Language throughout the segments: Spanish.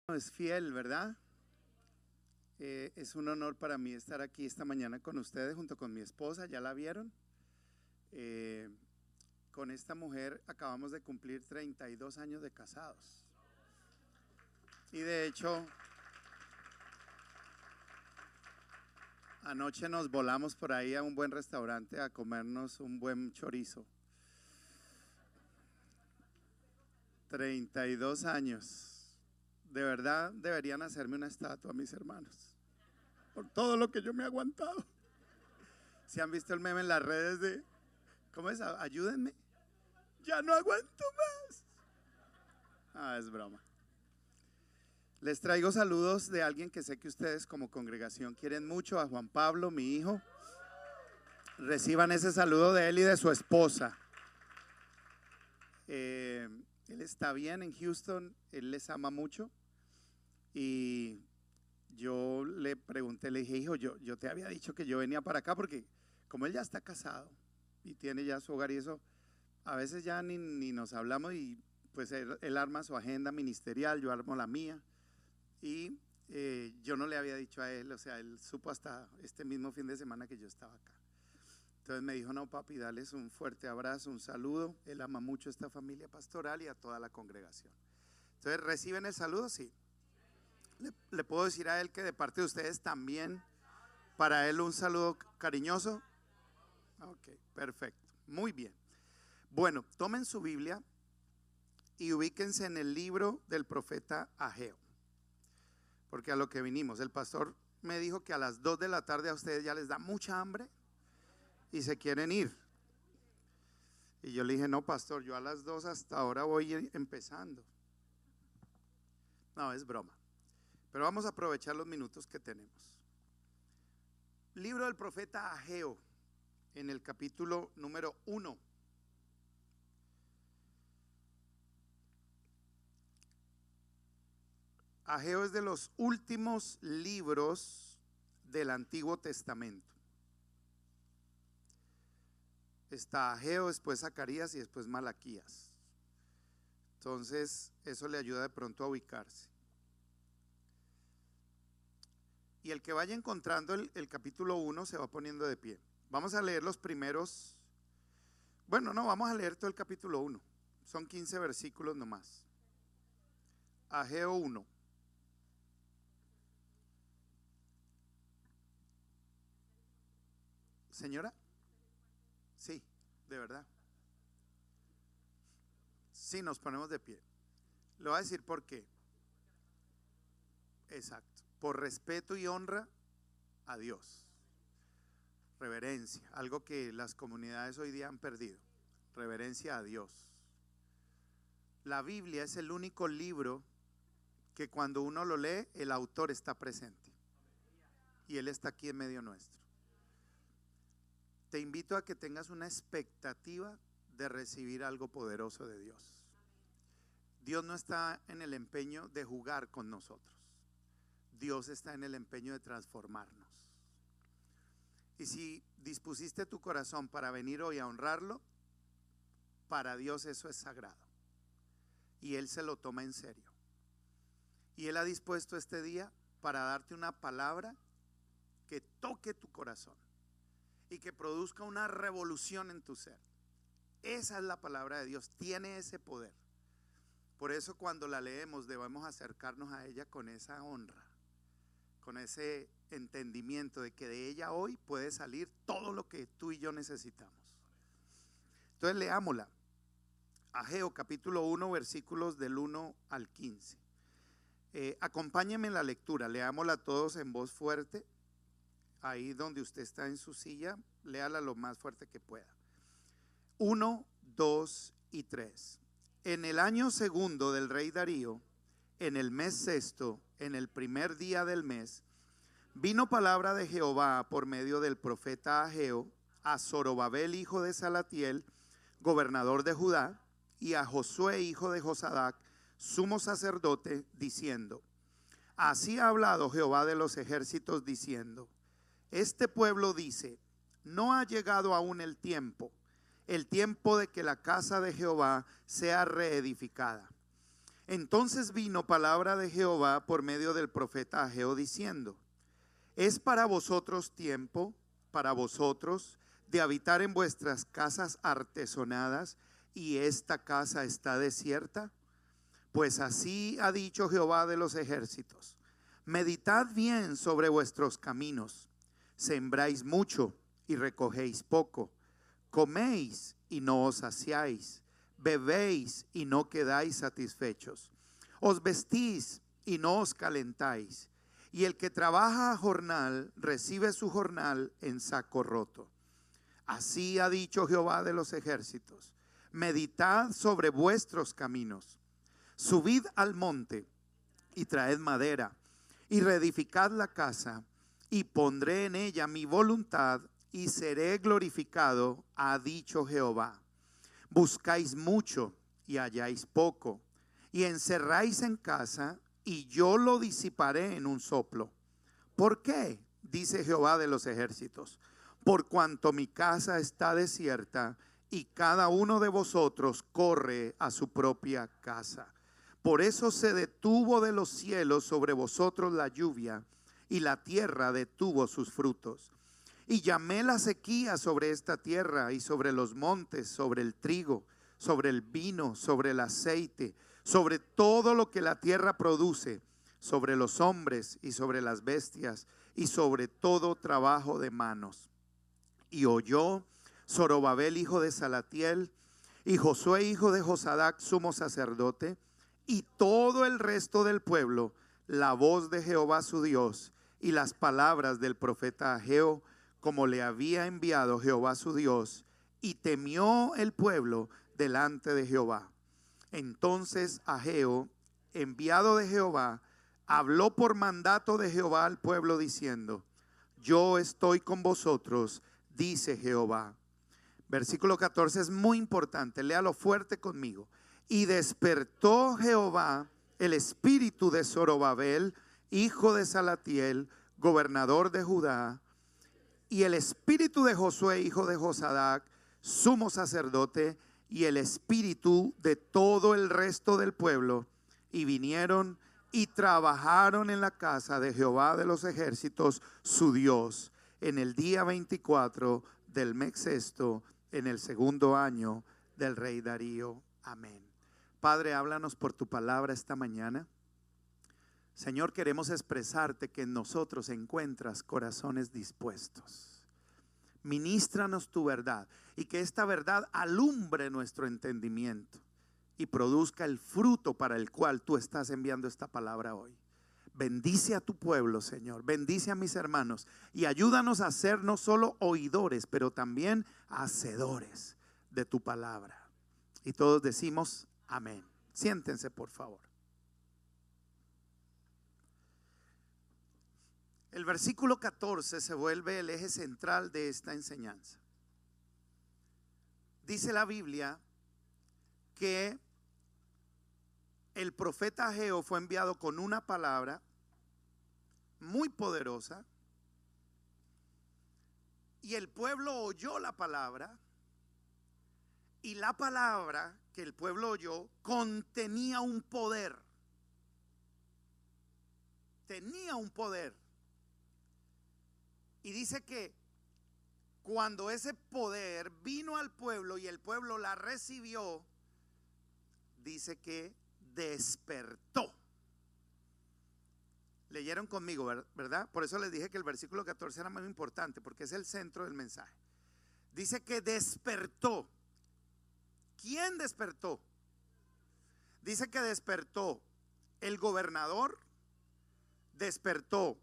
Es fiel, ¿verdad? Es un honor para mí estar aquí esta mañana con ustedes junto con mi esposa. ¿Ya la vieron? Con esta mujer acabamos de cumplir 32 años de casados. Y de hecho, anoche nos volamos por ahí a un buen restaurante a comernos un buen chorizo. 32 años. De verdad deberían hacerme una estatua, mis hermanos, por todo lo que yo me he aguantado. ¿Se han visto el meme en las redes de cómo es? Ayúdenme, ya no aguanto más. Es broma. Les traigo saludos de alguien que sé que ustedes como congregación quieren mucho, a Juan Pablo, mi hijo. Reciban ese saludo de él y de su esposa. Él está bien en Houston, él les ama mucho. Y yo le pregunté, le dije, hijo, yo te había dicho que yo venía para acá porque como él ya está casado y tiene ya su hogar y eso, a veces ya ni nos hablamos y pues él arma su agenda ministerial, yo armo la mía y yo no le había dicho a él, o sea, él supo hasta este mismo fin de semana que yo estaba acá. Entonces me dijo, no papi, dales un fuerte abrazo, un saludo, él ama mucho a esta familia pastoral y a toda la congregación. Entonces, ¿reciben el saludo? Sí. ¿Le puedo decir a él que de parte de ustedes también, para él un saludo cariñoso? Ok, perfecto, muy bien. Bueno, tomen su Biblia y ubíquense en el libro del profeta Ageo, porque a lo que vinimos, el pastor me dijo que a las 2 de la tarde a ustedes ya les da mucha hambre y se quieren ir. Y yo le dije, no pastor, yo a las 2 hasta ahora voy empezando. No, es broma. Pero vamos a aprovechar los minutos que tenemos. Libro del profeta Ageo, en el capítulo número 1. Ageo es de los últimos libros del Antiguo Testamento. Está Ageo, después Zacarías y después Malaquías. Entonces, eso le ayuda de pronto a ubicarse. Y el que vaya encontrando el capítulo 1 se va poniendo de pie. Vamos a leer los primeros. Bueno, no, vamos a leer todo el capítulo 1. Son 15 versículos nomás. Ageo 1. ¿Señora? Sí, de verdad. Sí, nos ponemos de pie. Le voy a decir por qué. Exacto. Por respeto y honra a Dios. Reverencia, algo que las comunidades hoy día han perdido. Reverencia a Dios. La Biblia es el único libro que cuando uno lo lee, el autor está presente. Y Él está aquí en medio nuestro. Te invito a que tengas una expectativa de recibir algo poderoso de Dios. Dios no está en el empeño de jugar con nosotros. Dios está en el empeño de transformarnos. Y si dispusiste tu corazón para venir hoy a honrarlo, para Dios eso es sagrado. Y Él se lo toma en serio. Y Él ha dispuesto este día para darte una palabra que toque tu corazón y que produzca una revolución en tu ser. Esa es la palabra de Dios, tiene ese poder. Por eso cuando la leemos debemos acercarnos a ella con esa honra, con ese entendimiento de que de ella hoy puede salir todo lo que tú y yo necesitamos. Entonces leámosla. Ageo capítulo 1 versículos del 1 al 15. Acompáñenme en la lectura, leámosla todos en voz fuerte. Ahí donde usted está en su silla, léala lo más fuerte que pueda. 1, 2 y 3. En el año segundo del rey Darío, en el mes sexto, en el primer día del mes, vino palabra de Jehová por medio del profeta Ageo a Zorobabel hijo de Salatiel, gobernador de Judá, y a Josué hijo de Josadac, sumo sacerdote, diciendo: así ha hablado Jehová de los ejércitos, diciendo: este pueblo dice, no ha llegado aún el tiempo de que la casa de Jehová sea reedificada. Entonces vino palabra de Jehová por medio del profeta Ageo diciendo: es para vosotros tiempo, para vosotros, de habitar en vuestras casas artesonadas, y esta casa está desierta. Pues así ha dicho Jehová de los ejércitos: meditad bien sobre vuestros caminos. Sembráis mucho y recogéis poco. Coméis y no os saciáis. Bebéis y no quedáis satisfechos. Os vestís y no os calentáis. Y el que trabaja a jornal recibe su jornal en saco roto. Así ha dicho Jehová de los ejércitos: meditad sobre vuestros caminos. Subid al monte y traed madera y reedificad la casa, y pondré en ella mi voluntad y seré glorificado, ha dicho Jehová. Buscáis mucho y halláis poco, y encerráis en casa, y yo lo disiparé en un soplo. ¿Por qué? Dice Jehová de los ejércitos: por cuanto mi casa está desierta, y cada uno de vosotros corre a su propia casa. Por eso se detuvo de los cielos sobre vosotros la lluvia, y la tierra detuvo sus frutos. Y llamé la sequía sobre esta tierra y sobre los montes, sobre el trigo, sobre el vino, sobre el aceite, sobre todo lo que la tierra produce, sobre los hombres y sobre las bestias, y sobre todo trabajo de manos. Y oyó Zorobabel hijo de Salatiel, y Josué hijo de Josadac sumo sacerdote, y todo el resto del pueblo, la voz de Jehová su Dios, y las palabras del profeta Ageo, como le había enviado Jehová su Dios, y temió el pueblo delante de Jehová. Entonces Ageo, enviado de Jehová, habló por mandato de Jehová al pueblo diciendo: yo estoy con vosotros, dice Jehová. Versículo 14 es muy importante, léalo fuerte conmigo. Y despertó Jehová el espíritu de Zorobabel, hijo de Salatiel, gobernador de Judá, y el espíritu de Josué, hijo de Josadac, sumo sacerdote, y el espíritu de todo el resto del pueblo, y vinieron y trabajaron en la casa de Jehová de los ejércitos, su Dios, en el día 24 del mes sexto, en el segundo año del rey Darío. Amén. Padre, háblanos por tu palabra esta mañana. Señor, queremos expresarte que en nosotros encuentras corazones dispuestos. Ministranos tu verdad, y que esta verdad alumbre nuestro entendimiento y produzca el fruto para el cual tú estás enviando esta palabra hoy. Bendice a tu pueblo, Señor. Bendice a mis hermanos y ayúdanos a ser no solo oidores, pero también hacedores de tu palabra. Y todos decimos amén. Siéntense, por favor. El versículo 14 se vuelve el eje central de esta enseñanza. Dice la Biblia que el profeta Ageo fue enviado con una palabra muy poderosa, y el pueblo oyó la palabra, y la palabra que el pueblo oyó contenía un poder. Tenía un poder. Y dice que cuando ese poder vino al pueblo y el pueblo la recibió, dice que despertó. Leyeron conmigo, ¿verdad? Por eso les dije que el versículo 14 era muy importante, porque es el centro del mensaje. Dice que despertó. ¿Quién despertó? Dice que despertó el gobernador, despertó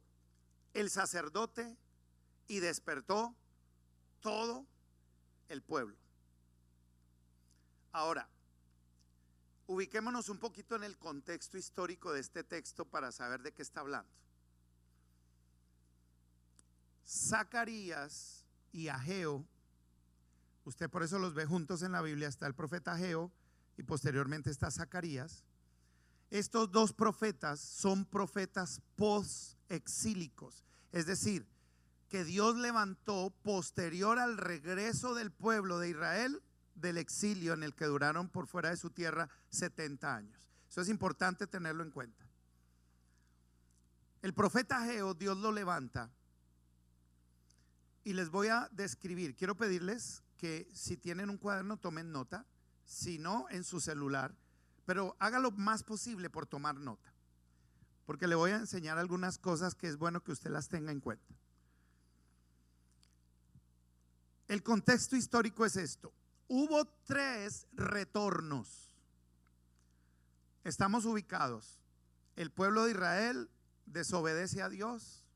el sacerdote y despertó todo el pueblo. Ahora, ubiquémonos un poquito en el contexto histórico de este texto para saber de qué está hablando. Zacarías y Ageo, usted por eso los ve juntos en la Biblia, está el profeta Ageo y posteriormente está Zacarías. Estos dos profetas son profetas post-exílicos, es decir, que Dios levantó posterior al regreso del pueblo de Israel del exilio en el que duraron por fuera de su tierra 70 años. Eso es importante tenerlo en cuenta. El profeta Ageo, Dios lo levanta. Y les voy a describir. Quiero pedirles que si tienen un cuaderno tomen nota, si no en su celular, pero haga lo más posible por tomar nota, porque le voy a enseñar algunas cosas que es bueno que usted las tenga en cuenta. El contexto histórico es esto: hubo 3 retornos. Estamos ubicados. El pueblo de Israel desobedece a Dios.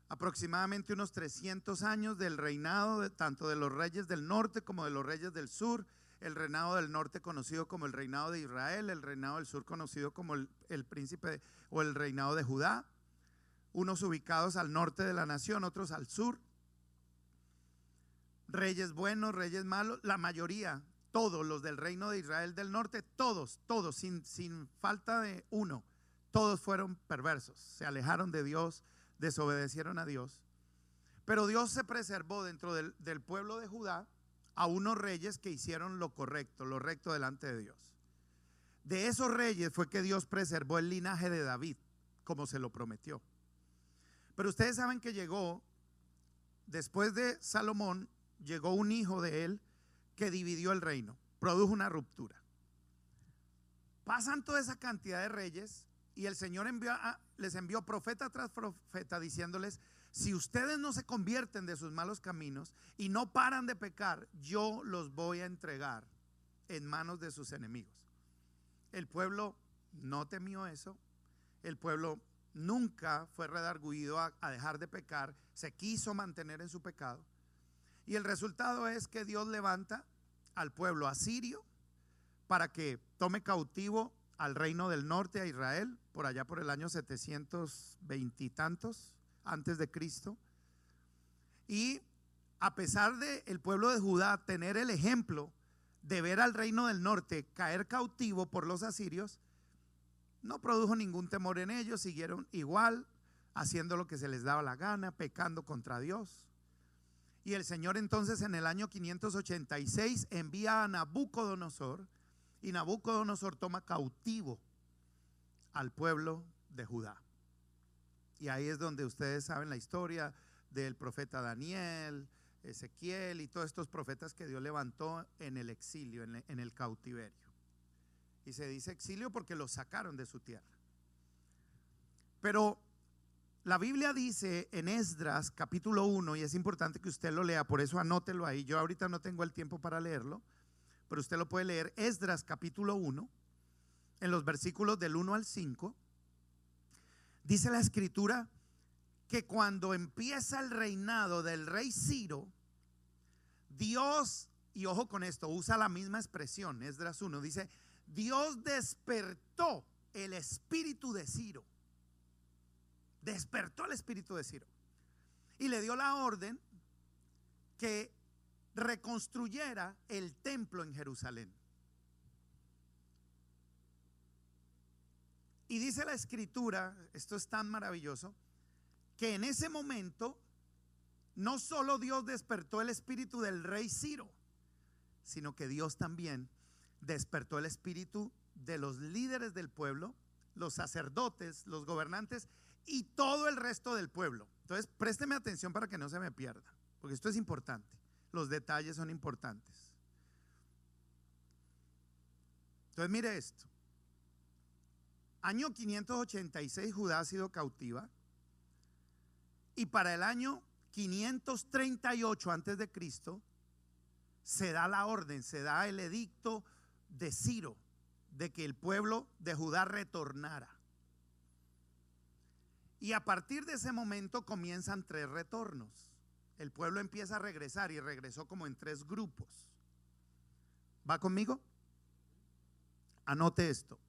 Aproximadamente unos 300 años del reinado tanto de los reyes del norte como de los reyes del sur. El reinado del norte conocido como el reinado de Israel, el reinado del sur conocido como el príncipe o el reinado de Judá. Unos ubicados al norte de la nación, otros al sur. Reyes buenos, reyes malos, la mayoría, todos los del reino de Israel del norte, todos, sin falta de uno, todos fueron perversos, se alejaron de Dios, desobedecieron a Dios. Pero Dios se preservó dentro del pueblo de Judá a unos reyes que hicieron lo correcto, lo recto delante de Dios. De esos reyes fue que Dios preservó el linaje de David, como se lo prometió. Pero ustedes saben que llegó, después de Salomón, llegó un hijo de él que dividió el reino, produjo una ruptura. Pasan toda esa cantidad de reyes y el Señor les envió profeta tras profeta diciéndoles: si ustedes no se convierten de sus malos caminos y no paran de pecar, yo los voy a entregar en manos de sus enemigos. El pueblo no temió eso. El pueblo nunca fue redarguido a dejar de pecar, se quiso mantener en su pecado. Y el resultado es que Dios levanta al pueblo asirio para que tome cautivo al reino del norte, a Israel, por allá por el año 720 y tantos antes de Cristo. Y a pesar de el pueblo de Judá tener el ejemplo de ver al reino del norte caer cautivo por los asirios, no produjo ningún temor en ellos, siguieron igual, haciendo lo que se les daba la gana, pecando contra Dios. Y el Señor entonces en el año 586 envía a Nabucodonosor, y Nabucodonosor toma cautivo al pueblo de Judá. Y ahí es donde ustedes saben la historia del profeta Daniel, Ezequiel y todos estos profetas que Dios levantó en el exilio, en el cautiverio. Y se dice exilio porque los sacaron de su tierra. Pero la Biblia dice en Esdras capítulo 1, y es importante que usted lo lea, por eso anótelo ahí. Yo ahorita no tengo el tiempo para leerlo, pero usted lo puede leer. Esdras capítulo 1, en los versículos del 1 al 5, dice la escritura que cuando empieza el reinado del rey Ciro, Dios, y ojo con esto, usa la misma expresión, Esdras 1, dice: Dios despertó el espíritu de Ciro. Despertó el espíritu de Ciro y le dio la orden que reconstruyera el templo en Jerusalén. Y dice la escritura, esto es tan maravilloso, que en ese momento no solo Dios despertó el espíritu del rey Ciro, sino que Dios también despertó el espíritu de los líderes del pueblo, los sacerdotes, los gobernantes y todo el resto del pueblo. Entonces présteme atención para que no se me pierda, porque esto es importante, los detalles son importantes. Entonces mire esto: año 586 Judá ha sido cautiva, y para el año 538 antes de Cristo se da la orden, se da el edicto de Ciro de que el pueblo de Judá retornara. Y a partir de ese momento comienzan 3 retornos. El pueblo empieza a regresar y regresó como en 3 grupos. ¿Va conmigo? Anote esto.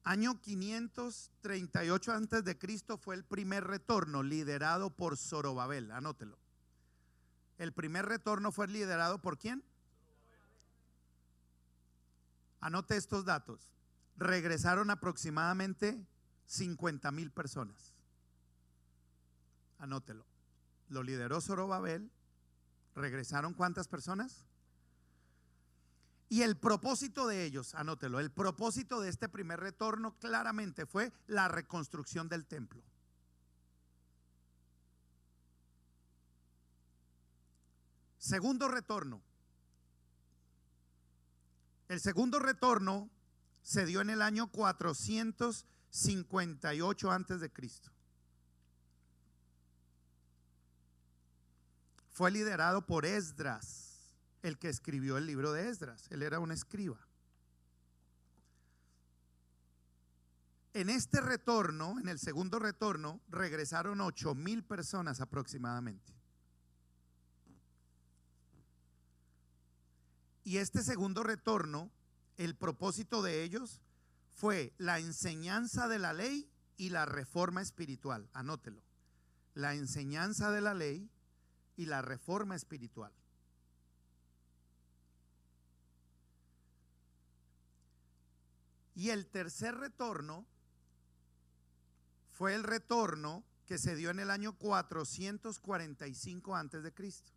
Año 538 antes de Cristo fue el primer retorno, liderado por Zorobabel. Anótelo. El primer retorno fue liderado ¿por quién? Anote estos datos. Regresaron aproximadamente 50,000 personas. Anótelo. Lo lideró Zorobabel. ¿Regresaron cuántas personas? Y el propósito de ellos, anótelo, el propósito de este primer retorno claramente fue la reconstrucción del templo. Segundo retorno. El segundo retorno se dio en el año 458 antes de Cristo. Fue liderado por Esdras, el que escribió el libro de Esdras. Él era un escriba. En este retorno, en el segundo retorno, regresaron 8,000 personas aproximadamente. Y este segundo retorno, el propósito de ellos fue la enseñanza de la ley y la reforma espiritual. Anótelo. La enseñanza de la ley y la reforma espiritual. Y el tercer retorno fue el retorno que se dio en el año 445 antes de Cristo.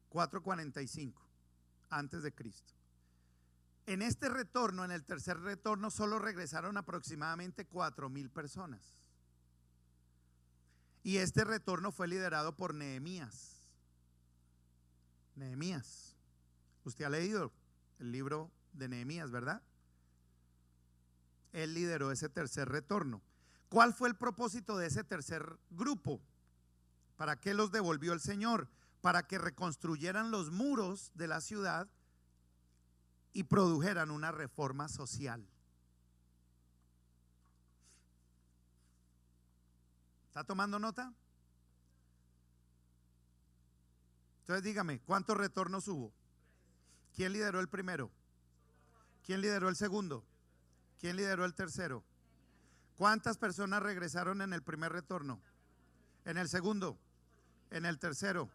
$445 antes de Cristo. En este retorno, en el tercer retorno, solo regresaron aproximadamente 4,000 personas. Y este retorno fue liderado por Nehemías. Nehemías. Usted ha leído el libro de Nehemías, ¿verdad? Él lideró ese tercer retorno. ¿Cuál fue el propósito de ese tercer grupo? ¿Para qué los devolvió el Señor? Para que reconstruyeran los muros de la ciudad y produjeran una reforma social. ¿Está tomando nota? Entonces dígame, ¿cuántos retornos hubo? ¿Quién lideró el primero? ¿Quién lideró el segundo? ¿Quién lideró el tercero? ¿Cuántas personas regresaron en el primer retorno? ¿En el segundo? ¿En el tercero?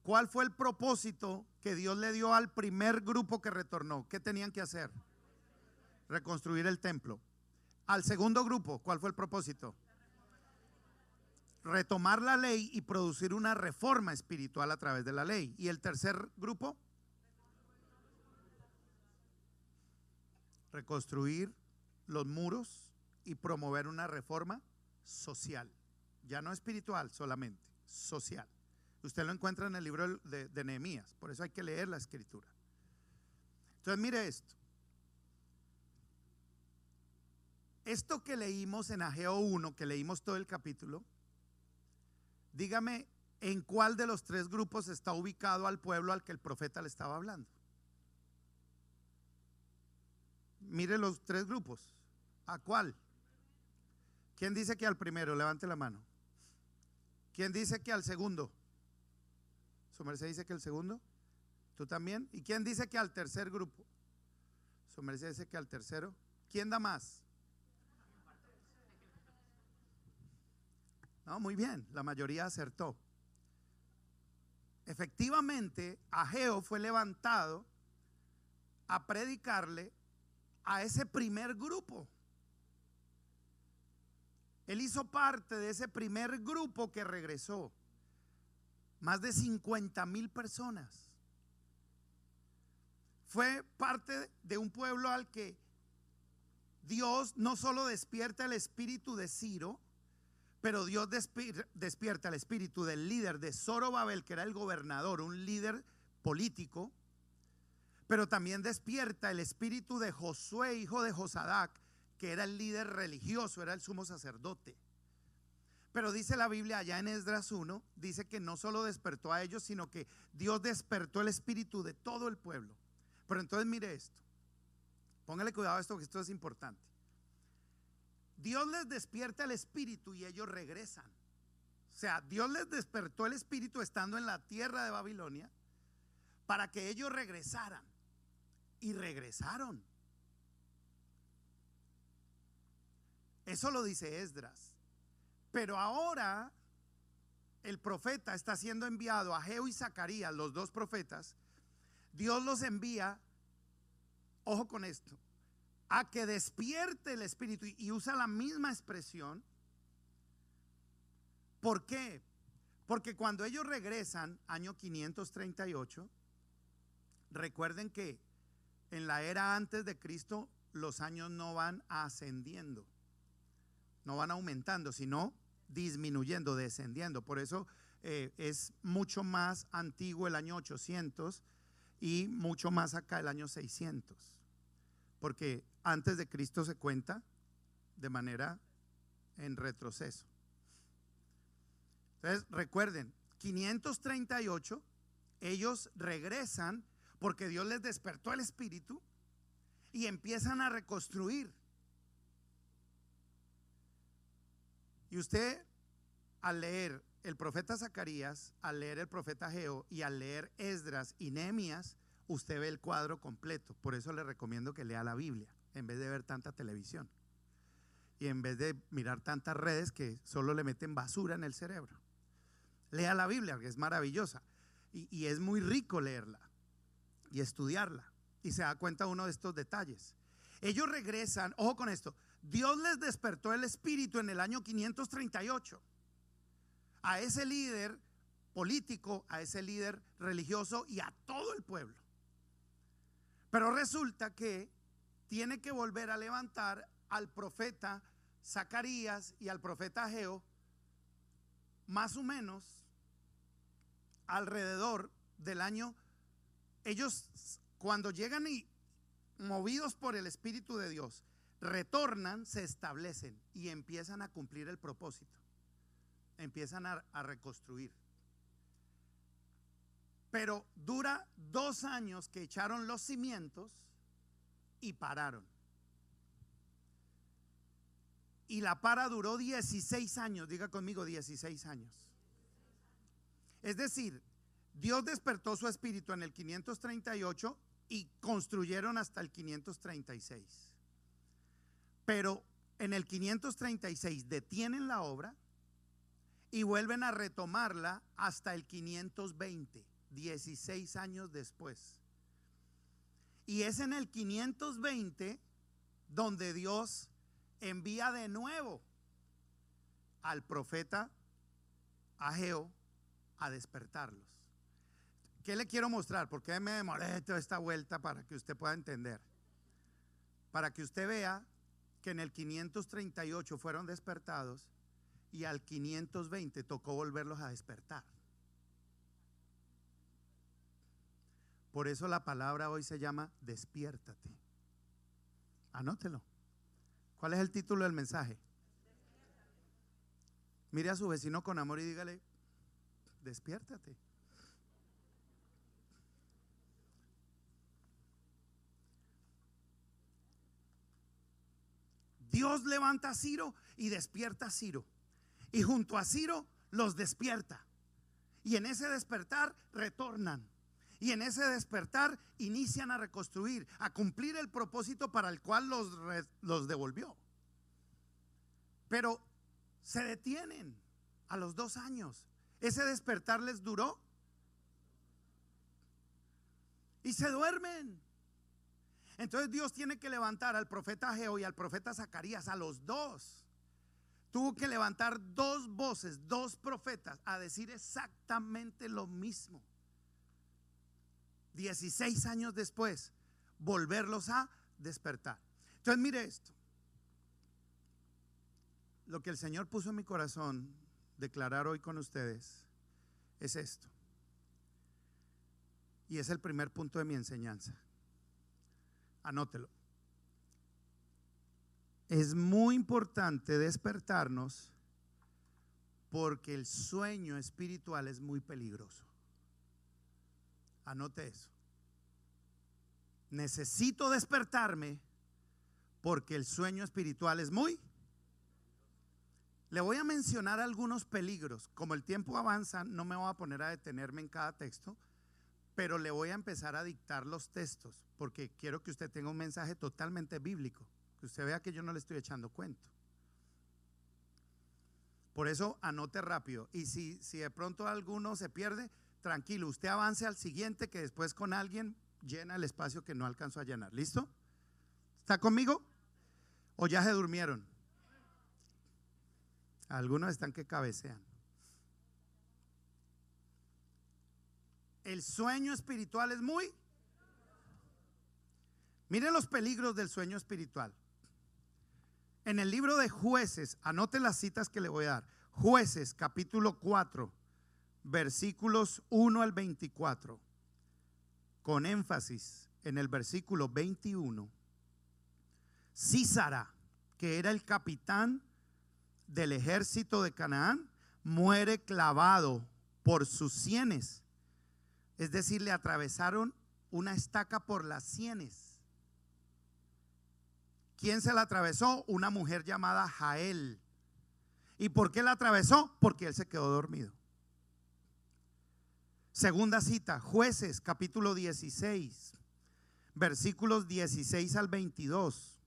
¿Cuál fue el propósito que Dios le dio al primer grupo que retornó? ¿Qué tenían que hacer? Reconstruir el templo. Al segundo grupo, ¿cuál fue el propósito? Retomar la ley y producir una reforma espiritual a través de la ley. ¿Y el tercer grupo? Reconstruir los muros y promover una reforma social. Ya no espiritual solamente, social. Usted lo encuentra en el libro de Nehemías, por eso hay que leer la escritura. Entonces mire esto. Esto que leímos en Ageo 1, que leímos todo el capítulo, dígame en cuál de los tres grupos está ubicado al pueblo al que el profeta le estaba hablando. Mire los tres grupos. ¿A cuál? ¿Quién dice que al primero? Levante la mano. ¿Quién dice que al segundo? ¿Su merced dice que el segundo? ¿Tú también? ¿Y quién dice que al tercer grupo? ¿Su merced dice que al tercero? ¿Quién da más? No, muy bien, la mayoría acertó. Efectivamente, Ageo fue levantado a predicarle a ese primer grupo. Él hizo parte de ese primer grupo que regresó. Más de 50,000 personas. Fue parte de un pueblo al que Dios no solo despierta el espíritu de Ciro, pero Dios despierta el espíritu del líder de Zorobabel, que era el gobernador, un líder político, pero también despierta el espíritu de Josué, hijo de Josadac, que era el líder religioso, era el sumo sacerdote. Pero dice la Biblia allá en Esdras 1, dice que no solo despertó a ellos, sino que Dios despertó el espíritu de todo el pueblo. Pero entonces mire esto, póngale cuidado a esto, que esto es importante. Dios les despierta el espíritu y ellos regresan. O sea, Dios les despertó el espíritu estando en la tierra de Babilonia para que ellos regresaran. Y regresaron. Eso lo dice Esdras. Pero ahora el profeta está siendo enviado, Ageo y Zacarías, los dos profetas. Dios los envía, ojo con esto, a que despierte el espíritu, y usa la misma expresión. ¿Por qué? Porque cuando ellos regresan, año 538, recuerden que en la era antes de Cristo los años no van ascendiendo, no van aumentando, sino disminuyendo, descendiendo. Por eso es mucho más antiguo el año 800 y mucho más acá el año 600, porque antes de Cristo se cuenta de manera en retroceso. Entonces recuerden, 538 ellos regresan porque Dios les despertó el espíritu y empiezan a reconstruir. Y usted, al leer el profeta Zacarías, al leer el profeta Ageo y al leer Esdras y Nehemías, usted ve el cuadro completo. Por eso le recomiendo que lea la Biblia en vez de ver tanta televisión y en vez de mirar tantas redes que solo le meten basura en el cerebro. Lea la Biblia, que es maravillosa y es muy rico leerla y estudiarla, y se da cuenta uno de estos detalles. Ellos regresan, ojo con esto, Dios les despertó el espíritu en el año 538 a ese líder político, a ese líder religioso y a todo el pueblo. Pero resulta que tiene que volver a levantar al profeta Zacarías y al profeta Ageo, más o menos alrededor del año. Ellos cuando llegan y movidos por el Espíritu de Dios retornan, se establecen y empiezan a cumplir el propósito, empiezan a reconstruir. Pero dura 2 años que echaron los cimientos y pararon. Y la para duró 16 años, diga conmigo 16 años. Es decir, Dios despertó su espíritu en el 538 y construyeron hasta el 536. Pero en el 536 detienen la obra y vuelven a retomarla hasta el 520, 16 años después. Y es en el 520 donde Dios envía de nuevo al profeta Ageo a despertarlos. ¿Qué le quiero mostrar? ¿Por qué me demoré toda esta vuelta? Para que usted pueda entender, para que usted vea que en el 538 fueron despertados y al 520 tocó volverlos a despertar. Por eso la palabra hoy se llama despiértate. Anótelo. ¿Cuál es el título del mensaje? Mire a su vecino con amor y dígale: despiértate. Dios levanta a Ciro y despierta a Ciro, y junto a Ciro los despierta, y en ese despertar retornan, y en ese despertar inician a reconstruir, a cumplir el propósito para el cual los devolvió. Pero se detienen a los 2 años. Ese despertar les duró y se duermen. Entonces Dios tiene que levantar al profeta Ageo y al profeta Zacarías, a los dos. Tuvo que levantar 2 voces, 2 profetas, a decir exactamente lo mismo. 16 años después, volverlos a despertar. Entonces mire esto. Lo que el Señor puso en mi corazón declarar hoy con ustedes es esto. Y es el primer punto de mi enseñanza. Anótelo. Es muy importante despertarnos porque el sueño espiritual es muy peligroso. Anote eso. Necesito despertarme porque el sueño espiritual es muy. Le voy a mencionar algunos peligros. Como el tiempo avanza, no me voy a poner a detenerme en cada texto, pero le voy a empezar a dictar los textos porque quiero que usted tenga un mensaje totalmente bíblico, que usted vea que yo no le estoy echando cuento. Por eso anote rápido, y si de pronto alguno se pierde, tranquilo, usted avance al siguiente, que después con alguien llena el espacio que no alcanzó a llenar. ¿Listo? ¿Está conmigo? ¿O ya se durmieron? Algunos están que cabecean. El sueño espiritual es muy... Miren los peligros del sueño espiritual. En el libro de Jueces, anote las citas que le voy a dar. Jueces capítulo 4, versículos 1 al 24. Con énfasis en el versículo 21. Sísara, que era el capitán del ejército de Canaán, muere clavado por sus sienes. Es decir, le atravesaron una estaca por las sienes. ¿Quién se la atravesó? Una mujer llamada Jael. ¿Y por qué la atravesó? Porque él se quedó dormido. Segunda cita, Jueces capítulo 16, versículos 16 al 22,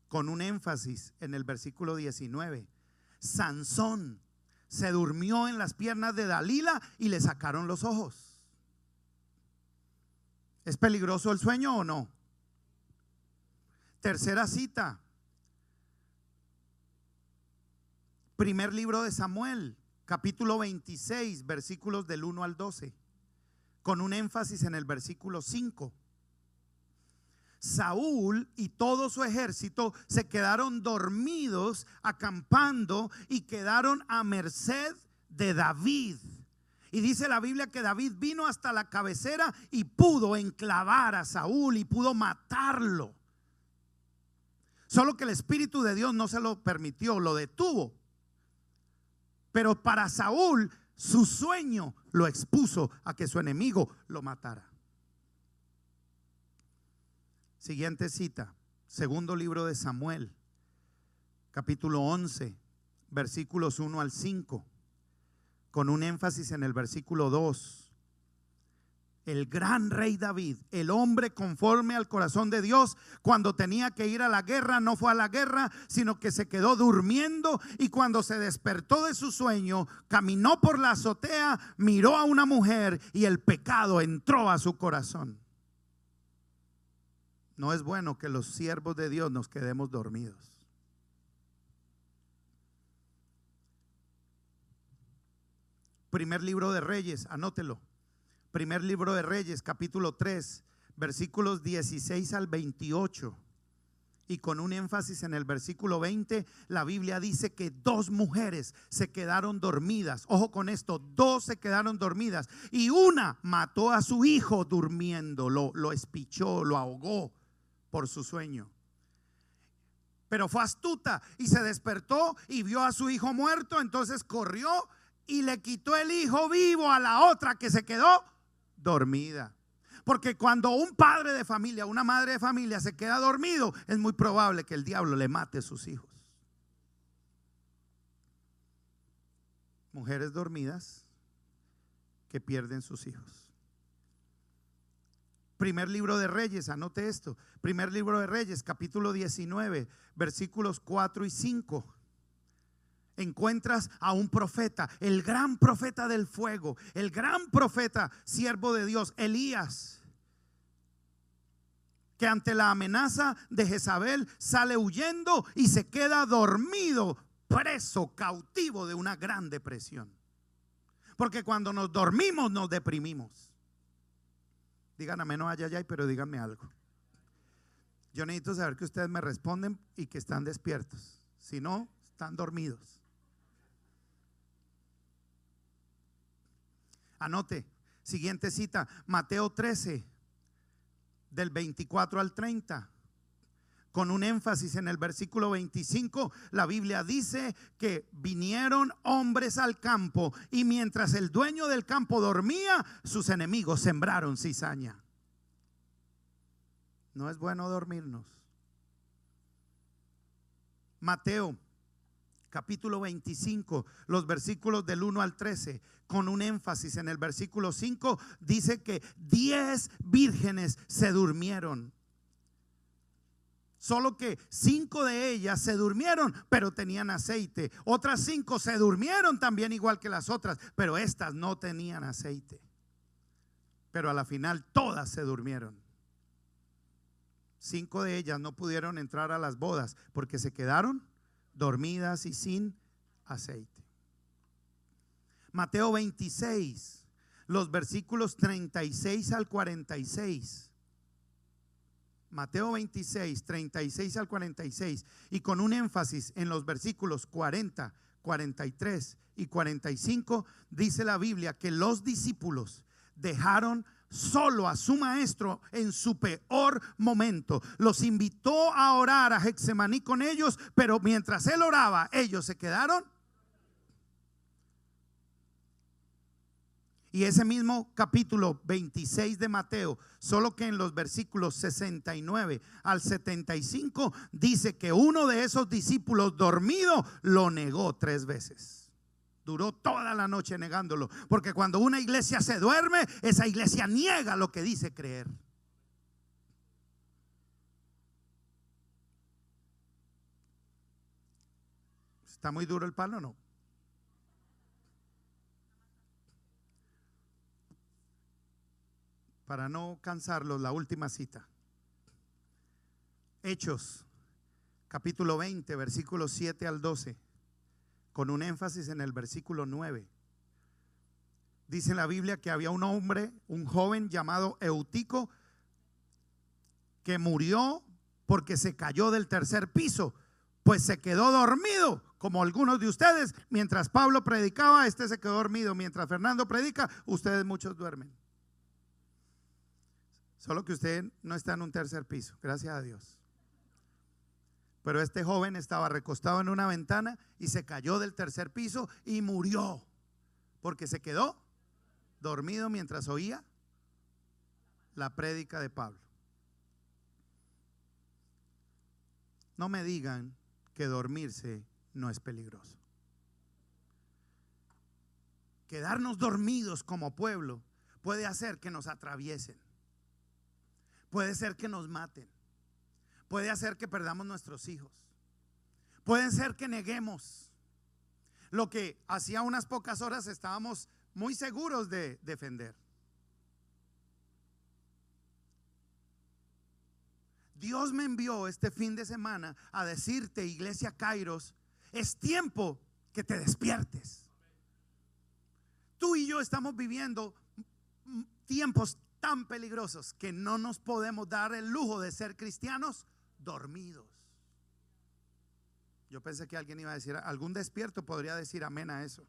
con un énfasis en el versículo 19. Sansón se durmió en las piernas de Dalila y le sacaron los ojos. ¿Es peligroso el sueño o no? Tercera cita, primer libro de Samuel, capítulo 26, versículos del 1 al 12, con un énfasis en el versículo 5. Saúl y todo su ejército se quedaron dormidos acampando y quedaron a merced de David. Y dice la Biblia que David vino hasta la cabecera y pudo enclavar a Saúl y pudo matarlo. Solo que el Espíritu de Dios no se lo permitió, lo detuvo. Pero para Saúl, su sueño lo expuso a que su enemigo lo matara. Siguiente cita, segundo libro de Samuel, capítulo 11, versículos 1 al 5, con un énfasis en el versículo 2. El gran rey David, el hombre conforme al corazón de Dios, cuando tenía que ir a la guerra, no fue a la guerra, sino que se quedó durmiendo, y cuando se despertó de su sueño, caminó por la azotea, miró a una mujer y el pecado entró a su corazón. No es bueno que los siervos de Dios nos quedemos dormidos. Primer libro de Reyes, anótelo. Primer libro de Reyes, capítulo 3, versículos 16 al 28. Y con un énfasis en el versículo 20, la Biblia dice que dos mujeres se quedaron dormidas. Ojo con esto, dos se quedaron dormidas. Y una mató a su hijo durmiendo, lo espichó, lo ahogó por su sueño. Pero fue astuta y se despertó y vio a su hijo muerto. Entonces corrió y le quitó el hijo vivo a la otra que se quedó dormida. Porque cuando un padre de familia, una madre de familia se queda dormido, es muy probable que el diablo le mate a sus hijos. Mujeres dormidas que pierden sus hijos. Primer libro de Reyes, anote esto. Primer libro de Reyes, capítulo 19, versículos 4 y 5. Encuentras a un profeta, el gran profeta del fuego, el gran profeta, siervo de Dios, Elías, que ante la amenaza de Jezabel sale huyendo y se queda dormido, preso, cautivo de una gran depresión. Porque cuando nos dormimos nos deprimimos. Digan amén o ay, ay, ay, pero díganme algo. Yo necesito saber que ustedes me responden y que están despiertos. Si no, están dormidos. Anote, siguiente cita, Mateo 13, del 24 al 30. Con un énfasis en el versículo 25, la Biblia dice que vinieron hombres al campo y mientras el dueño del campo dormía, sus enemigos sembraron cizaña. No es bueno dormirnos. Mateo capítulo 25, los versículos del 1 al 13, con un énfasis en el versículo 5, dice que 10 vírgenes se durmieron. Solo que 5 de ellas se durmieron, pero tenían aceite. Otras 5 se durmieron también igual que las otras, pero estas no tenían aceite. Pero a la final todas se durmieron. 5 de ellas no pudieron entrar a las bodas porque se quedaron dormidas y sin aceite. Mateo 26 los versículos 36 al 46. Mateo 26, 36 al 46, y con un énfasis en los versículos 40, 43 y 45, dice la Biblia que los discípulos dejaron solo a su maestro en su peor momento. Los invitó a orar a Getsemaní con ellos, pero mientras él oraba, ellos se quedaron. Y ese mismo capítulo 26 de Mateo, solo que en los versículos 69 al 75, dice que uno de esos discípulos dormido lo negó 3 veces. Duró toda la noche negándolo, porque cuando una iglesia se duerme, esa iglesia niega lo que dice creer. ¿Está muy duro el palo o no? Para no cansarlos, la última cita. Hechos, capítulo 20, versículos 7 al 12, con un énfasis en el versículo 9. Dice en la Biblia que había un hombre, un joven llamado Eutico, que murió porque se cayó del tercer piso, pues se quedó dormido, como algunos de ustedes. Mientras Pablo predicaba, este se quedó dormido. Mientras Fernando predica, ustedes muchos duermen. Solo que usted no está en un tercer piso, gracias a Dios. Pero este joven estaba recostado en una ventana y se cayó del tercer piso y murió porque se quedó dormido mientras oía la prédica de Pablo. No me digan que dormirse no es peligroso. Quedarnos dormidos como pueblo puede hacer que nos atraviesen. Puede ser que nos maten. Puede hacer que perdamos nuestros hijos. Puede ser que neguemos lo que hacía unas pocas horas estábamos muy seguros de defender. Dios me envió este fin de semana a decirte, Iglesia Kairos, es tiempo que te despiertes. Tú y yo estamos viviendo tiempos tan peligrosos que no nos podemos dar el lujo de ser cristianos dormidos. Yo pensé que alguien iba a decir, algún despierto podría decir amén a eso.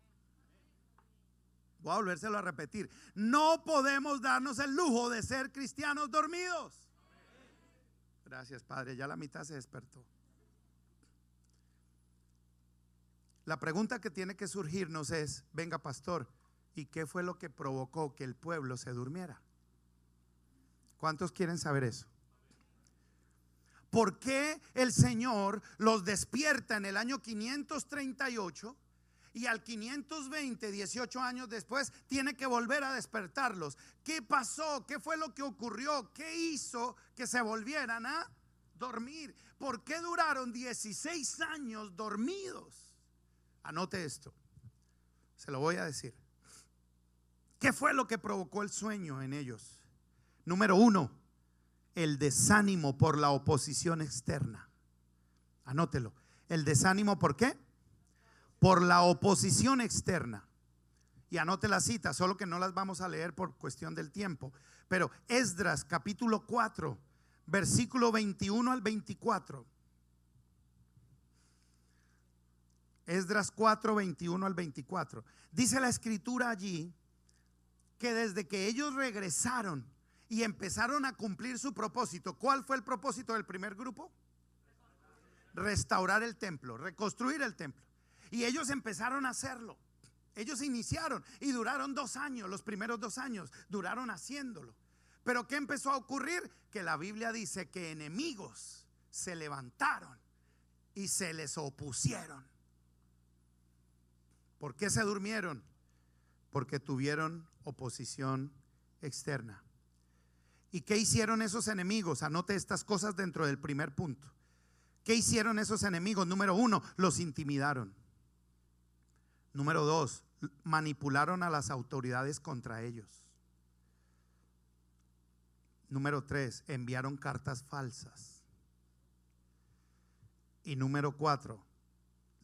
Voy a volvérselo a repetir. No podemos darnos el lujo de ser cristianos dormidos. Gracias, Padre, ya la mitad se despertó. La pregunta que tiene que surgirnos es, venga, pastor, ¿y qué fue lo que provocó que el pueblo se durmiera? ¿Cuántos quieren saber eso? ¿Por qué el Señor los despierta en el año 538 y al 520, 18 años después, tiene que volver a despertarlos? ¿Qué pasó? ¿Qué fue lo que ocurrió? ¿Qué hizo que se volvieran a dormir? ¿Por qué duraron 16 años dormidos? Anote esto, se lo voy a decir. ¿Qué fue lo que provocó el sueño en ellos? Número 1, el desánimo por la oposición externa. Anótelo. El desánimo, ¿por qué? Por la oposición externa. Y anote la cita, solo que no las vamos a leer por cuestión del tiempo. Pero Esdras capítulo 4, versículo 21 al 24. Esdras 4, 21 al 24. Dice la escritura allí que desde que ellos regresaron y empezaron a cumplir su propósito. ¿Cuál fue el propósito del primer grupo? Restaurar el templo, reconstruir el templo. Y ellos empezaron a hacerlo. Ellos iniciaron y duraron 2 años, los primeros 2 años duraron haciéndolo. Pero ¿qué empezó a ocurrir? Que la Biblia dice que enemigos se levantaron y se les opusieron. ¿Por qué se durmieron? Porque tuvieron oposición externa. ¿Y qué hicieron esos enemigos? Anote estas cosas dentro del primer punto. ¿Qué hicieron esos enemigos? Número 1, los intimidaron. Número 2, manipularon a las autoridades contra ellos. Número 3, enviaron cartas falsas. Y número 4,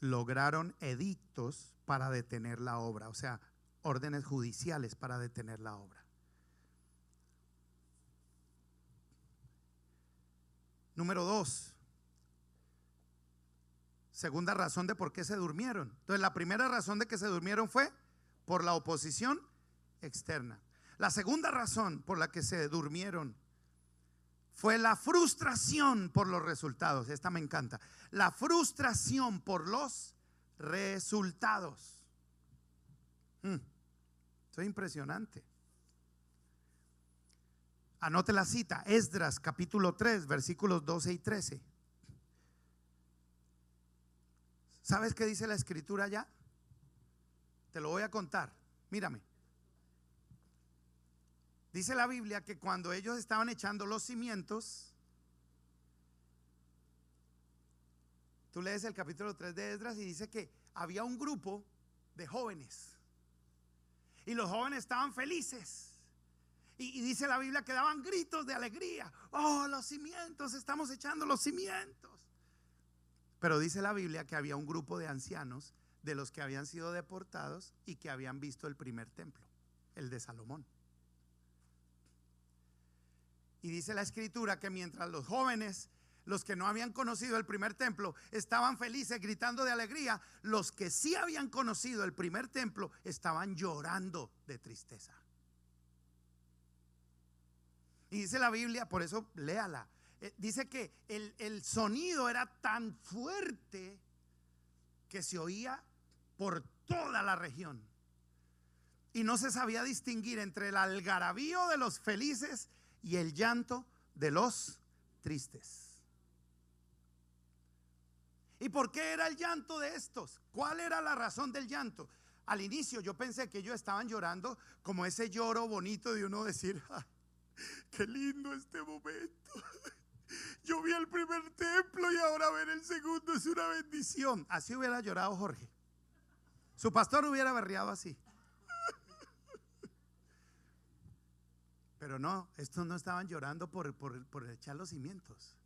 lograron edictos para detener la obra. O sea, órdenes judiciales para detener la obra. Número 2, segunda razón de por qué se durmieron. Entonces, la primera razón de que se durmieron fue por la oposición externa. La segunda razón por la que se durmieron fue la frustración por los resultados. Esta me encanta. La frustración por los resultados. Esto es impresionante. Anote la cita, Esdras capítulo 3, versículos 12 y 13. ¿Sabes qué dice la escritura allá? Te lo voy a contar, mírame. Dice la Biblia que cuando ellos estaban echando los cimientos, tú lees el capítulo 3 de Esdras y dice que había un grupo de jóvenes y los jóvenes estaban felices. Y dice la Biblia que daban gritos de alegría. Oh, los cimientos, estamos echando los cimientos. Pero dice la Biblia que había un grupo de ancianos de los que habían sido deportados y que habían visto el primer templo, el de Salomón. Y dice la escritura que mientras los jóvenes, los que no habían conocido el primer templo, estaban felices gritando de alegría, los que sí habían conocido el primer templo estaban llorando de tristeza. Y dice la Biblia, por eso léala, dice que el sonido era tan fuerte que se oía por toda la región y no se sabía distinguir entre el algarabío de los felices y el llanto de los tristes. ¿Y por qué era el llanto de estos? ¿Cuál era la razón del llanto? Al inicio yo pensé que ellos estaban llorando como ese lloro bonito de uno decir: qué lindo este momento. Yo vi el primer templo y ahora ver el segundo es una bendición. Así hubiera llorado Jorge. Su pastor hubiera berreado así. Pero no, estos no estaban llorando por echar los cimientos.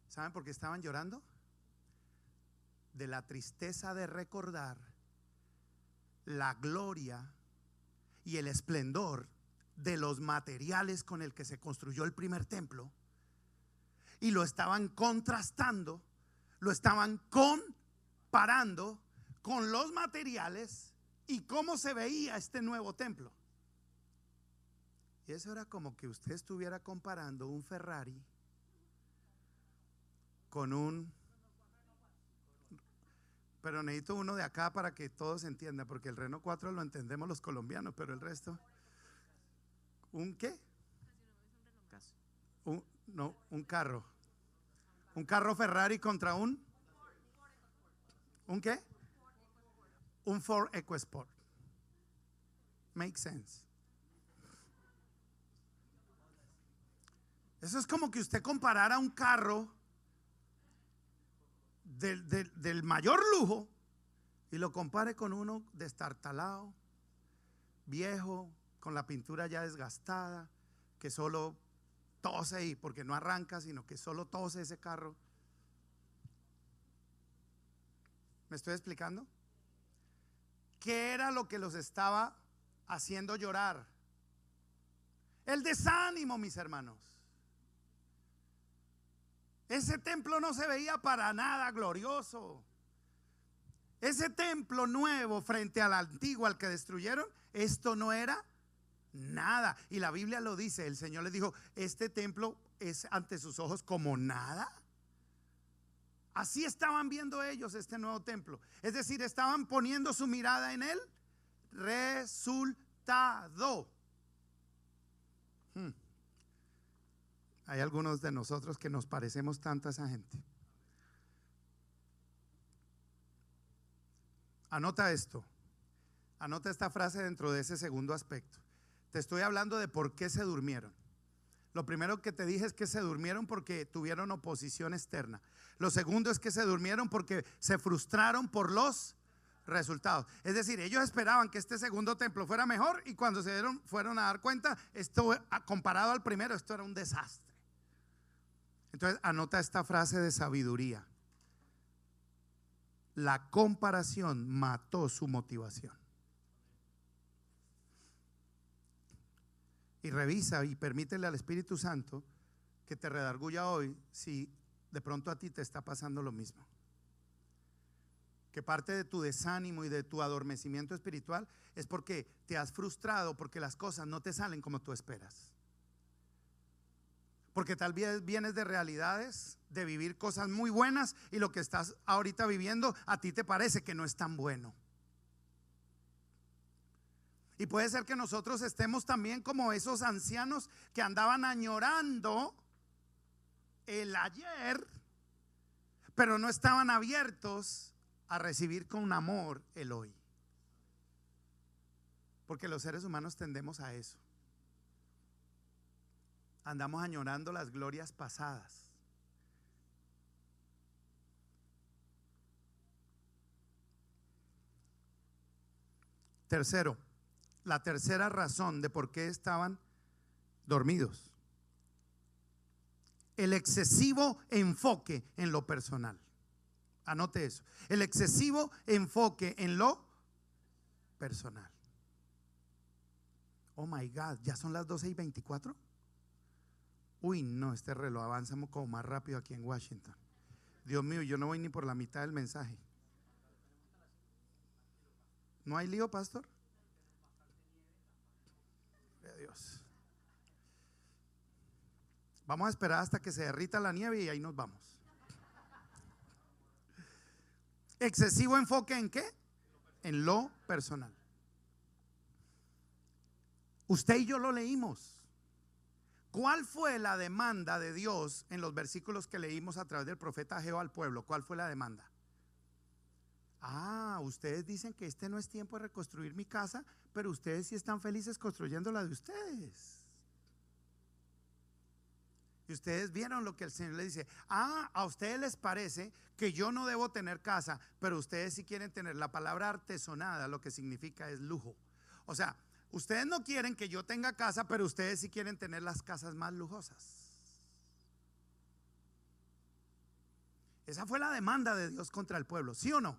¿Saben por qué estaban llorando? De la tristeza de recordar la gloria y el esplendor de los materiales con el que se construyó el primer templo, y lo estaban contrastando, lo estaban comparando con los materiales y cómo se veía este nuevo templo. Y eso era como que usted estuviera comparando un Ferrari con un, pero necesito uno de acá para que todos entiendan, porque el Renault 4 lo entendemos los colombianos, pero el resto, ¿un qué? Un carro. Un carro Ferrari contra ¿un qué? Un Ford EcoSport. Make sense. Eso es como que usted comparara un carro del mayor lujo y lo compare con uno destartalado, viejo, con la pintura ya desgastada, que solo tose, y porque no arranca, sino que solo tose ese carro. ¿Me estoy explicando? ¿Qué era lo que los estaba haciendo llorar? El desánimo, mis hermanos. Ese templo no se veía para nada glorioso. Ese templo nuevo frente al antiguo, al que destruyeron, esto no era nada. Y la Biblia lo dice, el Señor les dijo: este templo es ante sus ojos como nada. Así estaban viendo ellos este nuevo templo. Es decir, estaban poniendo su mirada en el resultado. Hay algunos de nosotros que nos parecemos tanto a esa gente. Anota esto. Anota esta frase dentro de ese segundo aspecto. Te estoy hablando de por qué se durmieron. Lo primero que te dije es que se durmieron porque tuvieron oposición externa. Lo segundo es que se durmieron porque se frustraron por los resultados. Es decir, ellos esperaban que este segundo templo fuera mejor, y cuando fueron a dar cuenta, esto comparado al primero, esto era un desastre. Entonces anota esta frase de sabiduría: la comparación mató su motivación. y revisa y permítele al Espíritu Santo que te redarguya hoy si de pronto a ti te está pasando lo mismo. Que parte de tu desánimo y de tu adormecimiento espiritual es porque te has frustrado, porque las cosas no te salen como tú esperas. Porque tal vez vienes de realidades, de vivir cosas muy buenas, y lo que estás ahorita viviendo a ti te parece que no es tan bueno. Y puede ser que nosotros estemos también como esos ancianos que andaban añorando el ayer, pero no estaban abiertos a recibir con amor el hoy. Porque los seres humanos tendemos a eso. Andamos añorando las glorias pasadas. Tercero, la tercera razón de por qué estaban dormidos: el excesivo enfoque en lo personal. Anote eso: el excesivo enfoque en lo personal. Oh my God, ya son las 12:24. Uy, no, este reloj avanza como más rápido aquí en Washington. Dios mío, yo no voy ni por la mitad del mensaje. ¿No hay lío, pastor? Dios. Vamos a esperar hasta que se derrita la nieve y ahí nos vamos. Excesivo enfoque ¿en qué? En lo personal. Usted y yo lo leímos. ¿Cuál fue la demanda de Dios en los versículos que leímos a través del profeta Ageo al pueblo? ¿Cuál fue la demanda? Ustedes dicen que este no es tiempo de reconstruir mi casa, pero ustedes sí están felices construyendo la de ustedes. Y ustedes vieron lo que el Señor les dice: a ustedes les parece que yo no debo tener casa, pero ustedes sí quieren tener. La palabra artesonada lo que significa es lujo. O sea, ustedes no quieren que yo tenga casa, pero ustedes sí quieren tener las casas más lujosas. Esa fue la demanda de Dios contra el pueblo, ¿sí o no?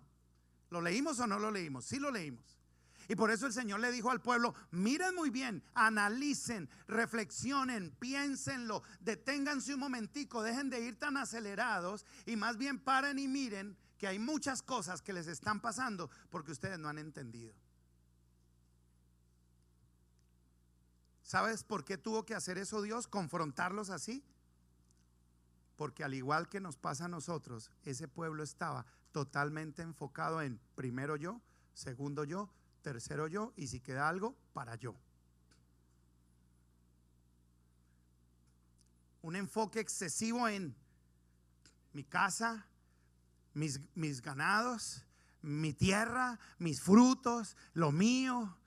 ¿Lo leímos o no lo leímos? Sí lo leímos. Y por eso el Señor le dijo al pueblo: miren muy bien, analicen, reflexionen, piénsenlo, deténganse un momentico, dejen de ir tan acelerados y más bien paren y miren que hay muchas cosas que les están pasando porque ustedes no han entendido. ¿Sabes por qué tuvo que hacer eso Dios? Confrontarlos así. Porque al igual que nos pasa a nosotros, ese pueblo estaba totalmente enfocado en primero yo, segundo yo, tercero yo, y si queda algo, para yo. Un enfoque excesivo en mi casa, mis ganados, mi tierra, mis frutos, lo mío,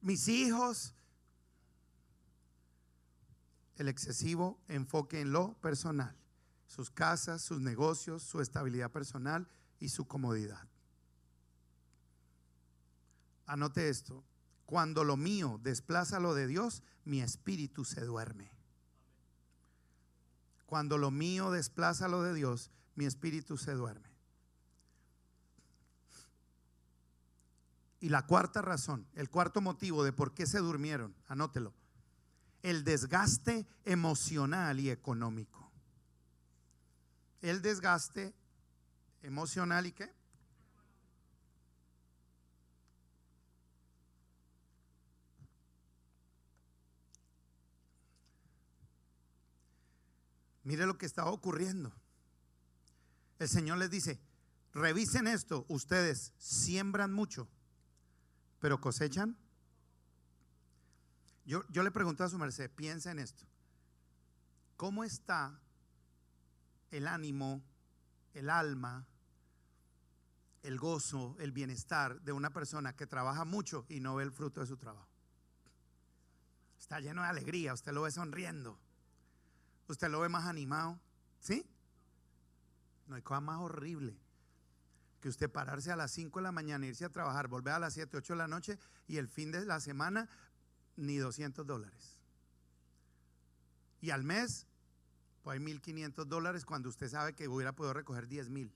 mis hijos. El excesivo enfoque en lo personal: sus casas, sus negocios, su estabilidad personal y su comodidad. Anote esto: cuando lo mío desplaza lo de Dios, mi espíritu se duerme. Cuando lo mío desplaza lo de Dios, mi espíritu se duerme. Y la cuarta razón, el cuarto motivo de por qué se durmieron, anótelo: el desgaste emocional y económico. El desgaste emocional y ¿qué? Mire lo que estaba ocurriendo. El Señor les dice: revisen esto, ustedes siembran mucho, pero cosechan. Yo le pregunto a su merced, piensa en esto: ¿cómo está el ánimo, el alma, el gozo, el bienestar de una persona que trabaja mucho y no ve el fruto de su trabajo? Está lleno de alegría, usted lo ve sonriendo, usted lo ve más animado, ¿sí? No hay cosa más horrible que usted pararse a las 5 de la mañana, irse a trabajar, volver a las 7, 8 de la noche y el fin de la semana ni $200. Y al mes pues hay $1,500 cuando usted sabe que hubiera podido recoger 10,000.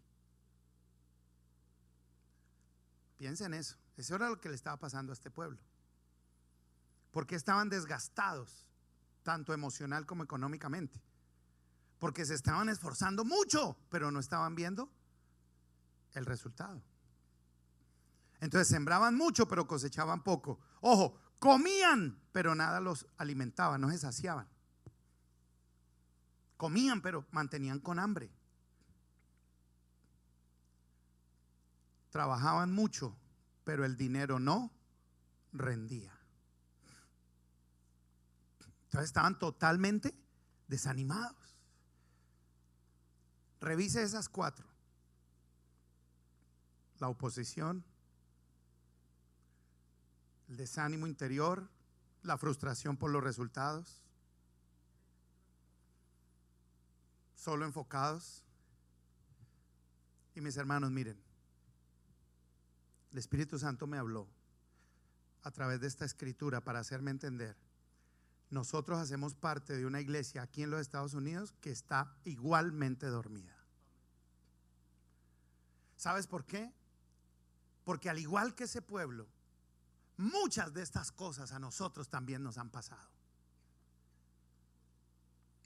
Piensa en eso. Eso era lo que le estaba pasando a este pueblo. porque estaban desgastados, tanto emocional como económicamente, porque se estaban esforzando mucho, pero no estaban viendo el resultado. Entonces sembraban mucho, pero cosechaban poco. Ojo, comían, pero nada los alimentaba, no se saciaban. Comían, pero mantenían con hambre. Trabajaban mucho, pero el dinero no rendía. Entonces estaban totalmente desanimados. Revise esas 4: la oposición, el desánimo interior, la frustración por los resultados, solo enfocados. Y mis hermanos, miren, el Espíritu Santo me habló a través de esta escritura para hacerme entender. Nosotros hacemos parte de una iglesia aquí en los Estados Unidos que está igualmente dormida. ¿Sabes por qué? Porque al igual que ese pueblo, muchas de estas cosas a nosotros también nos han pasado.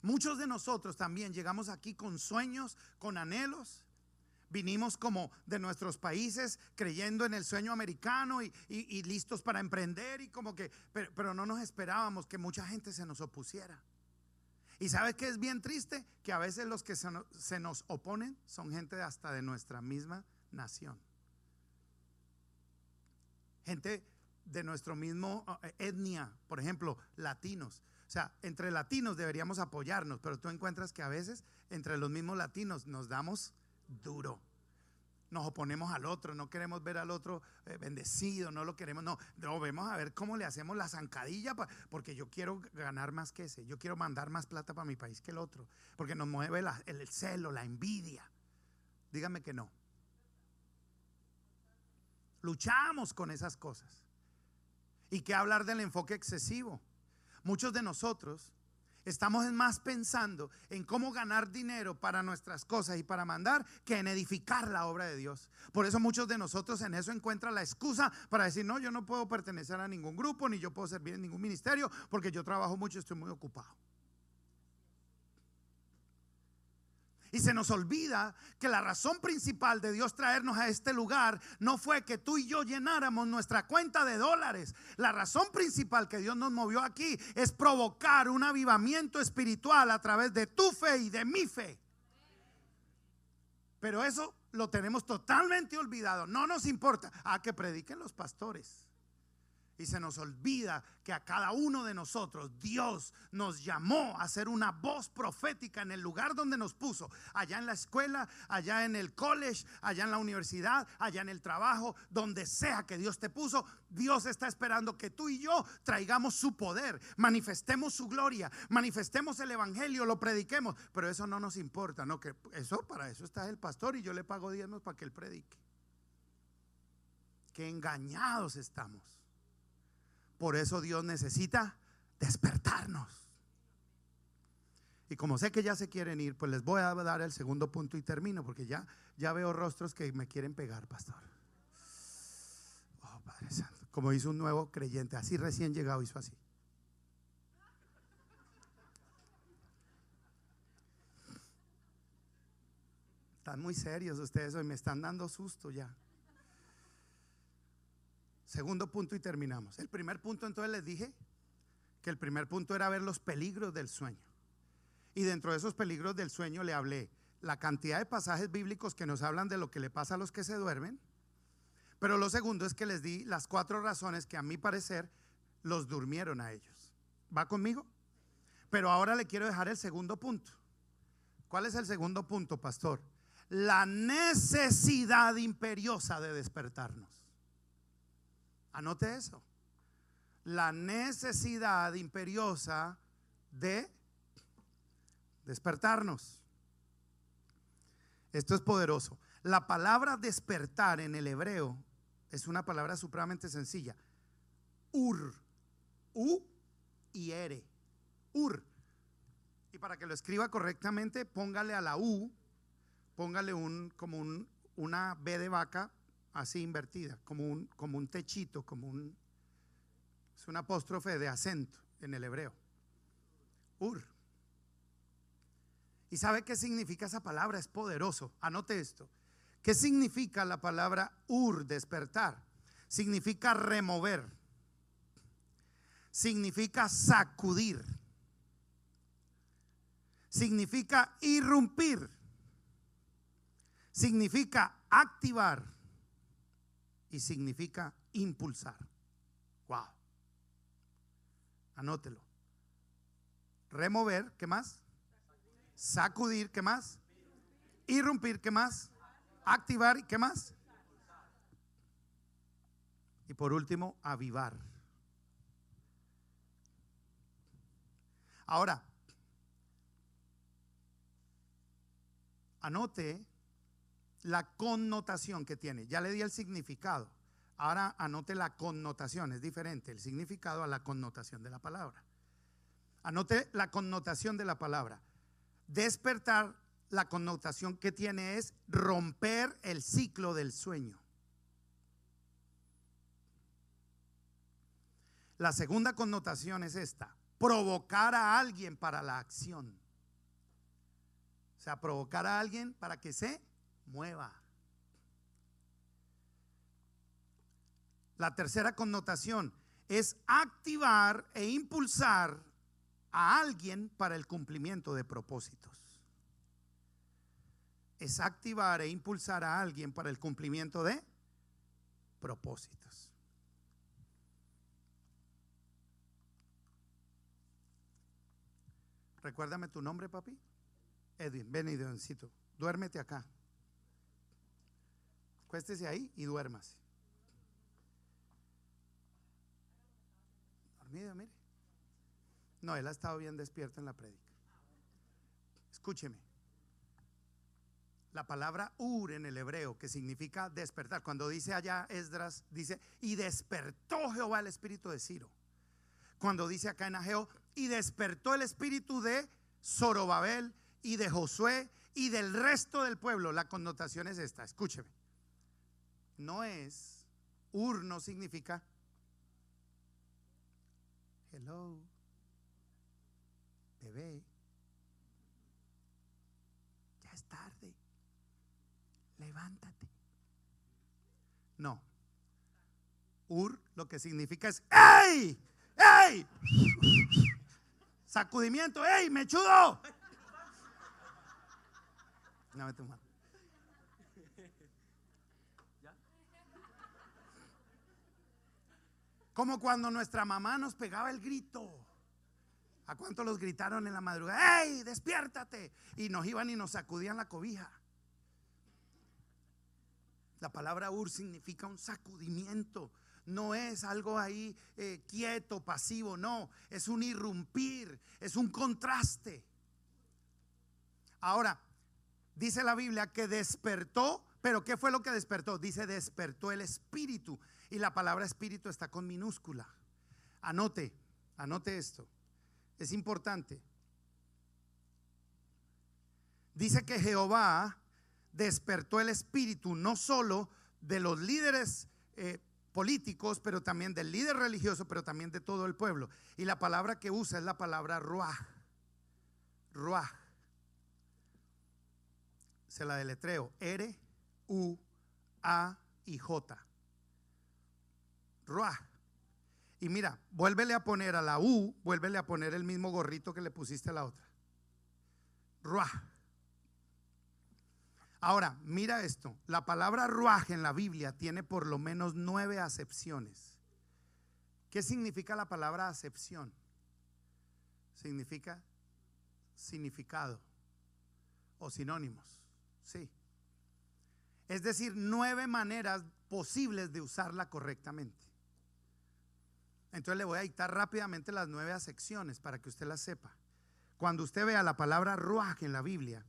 Muchos de nosotros también llegamos aquí con sueños, con anhelos. Vinimos como de nuestros países creyendo en el sueño americano y listos para emprender y como que, pero no nos esperábamos que mucha gente se nos opusiera. Y ¿sabes qué es bien triste? Que a veces los que se nos oponen son gente hasta de nuestra misma nación. Gente de nuestro mismo etnia, por ejemplo, latinos. O sea, entre latinos deberíamos apoyarnos, pero tú encuentras que a veces entre los mismos latinos nos damos duro. Nos oponemos al otro, no queremos ver al otro bendecido, no lo queremos, no vamos a ver cómo le hacemos la zancadilla, porque yo quiero ganar más que ese, yo quiero mandar más plata para mi país que el otro, porque nos mueve el celo, la envidia. Dígame que no. Luchamos con esas cosas. ¿Y qué hablar del enfoque excesivo? Muchos de nosotros estamos más pensando en cómo ganar dinero para nuestras cosas y para mandar que en edificar la obra de Dios. Por eso muchos de nosotros en eso encuentran la excusa para decir: no, yo no puedo pertenecer a ningún grupo, ni yo puedo servir en ningún ministerio, porque yo trabajo mucho y estoy muy ocupado. Y se nos olvida que la razón principal de Dios traernos a este lugar no fue que tú y yo llenáramos nuestra cuenta de dólares. La razón principal que Dios nos movió aquí es provocar un avivamiento espiritual a través de tu fe y de mi fe. Pero eso lo tenemos totalmente olvidado. No nos importa. Que prediquen los pastores. Y se nos olvida que a cada uno de nosotros Dios nos llamó a ser una voz profética en el lugar donde nos puso. Allá en la escuela, allá en el college, allá en la universidad, allá en el trabajo, donde sea que Dios te puso. Dios está esperando que tú y yo traigamos su poder, manifestemos su gloria, manifestemos el evangelio, lo prediquemos. Pero eso no nos importa, ¿no? Que eso, para eso está el pastor y yo le pago diezmos para que él predique. Qué engañados estamos. Por eso Dios necesita despertarnos. Y como sé que ya se quieren ir, pues les voy a dar el segundo punto y termino, porque ya veo rostros que me quieren pegar, pastor. Oh, Padre Santo. Como hizo un nuevo creyente, así recién llegado, hizo así. Están muy serios ustedes hoy, me están dando susto ya. Segundo punto y terminamos. El primer punto, entonces les dije que el primer punto era ver los peligros del sueño. Y dentro de esos peligros del sueño le hablé la cantidad de pasajes bíblicos que nos hablan de lo que le pasa a los que se duermen. Pero lo segundo es que les di las 4 razones que a mi parecer los durmieron a ellos. ¿Va conmigo? Pero ahora le quiero dejar el segundo punto. ¿Cuál es el segundo punto, pastor? La necesidad imperiosa de despertarnos. Anote eso. La necesidad imperiosa de despertarnos. Esto es poderoso. La palabra despertar en el hebreo es una palabra supremamente sencilla. Ur. U y R. Ur. Y para que lo escriba correctamente, póngale a la U, póngale una B de vaca así invertida, como un techito, Es un apóstrofe de acento en el hebreo. Ur. ¿Y sabe qué significa esa palabra? Es poderoso. Anote esto. ¿Qué significa la palabra ur, despertar? Significa remover. Significa sacudir. Significa irrumpir. Significa activar. Y significa impulsar. Wow. Anótelo. Remover, ¿qué más? Sacudir, ¿qué más? Irrumpir, ¿qué más? Activar, ¿qué más? Y por último, avivar. Ahora, anote la connotación que tiene. Ya le di el significado. Ahora anote la connotación. Es diferente el significado a la connotación de la palabra. Anote la connotación de la palabra. Despertar, la connotación que tiene es romper el ciclo del sueño. La segunda connotación es esta: provocar a alguien para la acción. O sea, provocar a alguien para que se mueva. La tercera connotación es activar e impulsar a alguien para el cumplimiento de propósitos. Es activar e impulsar a alguien para el cumplimiento de propósitos. Recuérdame tu nombre, papi. Edwin, ven, Edwincito, duérmete acá. Acuéstese ahí y duérmase. Dormido, mire. No, él ha estado bien despierto en la prédica. Escúcheme. La palabra ur en el hebreo, que significa despertar. Cuando dice allá Esdras, dice: y despertó Jehová el espíritu de Ciro. Cuando dice acá en Ageo: y despertó el espíritu de Zorobabel y de Josué y del resto del pueblo. La connotación es esta, escúcheme. No es, ur no significa hello, bebé, ya es tarde, levántate. No, ur lo que significa es ¡ey! ¡Ey! Sacudimiento, ¡ey! ¡Mechudo! Dame tu mano. Como cuando nuestra mamá nos pegaba el grito. ¿A cuántos los gritaron en la madrugada? ¡Ey! ¡Despiértate! Y nos iban y nos sacudían la cobija. La palabra ur significa un sacudimiento. No es algo ahí quieto, pasivo. No, es un irrumpir, es un contraste. Ahora, dice la Biblia que despertó. Pero ¿qué fue lo que despertó? Dice: despertó el espíritu. Y la palabra espíritu está con minúscula. Anote esto. Es importante. Dice que Jehová despertó el espíritu no solo de los líderes políticos, pero también del líder religioso, pero también de todo el pueblo. Y la palabra que usa es la palabra ruaj. Ruaj. Se la deletreo: R-U-A-I-J. Ruaj. Y mira, vuélvele a poner a la U, vuélvele a poner el mismo gorrito que le pusiste a la otra. Ruaj. Ahora, mira esto. La palabra ruaj en la Biblia tiene por lo menos 9 acepciones. ¿Qué significa la palabra acepción? Significa significado o sinónimos. Sí. Es decir, 9 maneras posibles de usarla correctamente. Entonces le voy a dictar rápidamente las 9 acepciones para que usted las sepa. Cuando usted vea la palabra ruaj en la Biblia,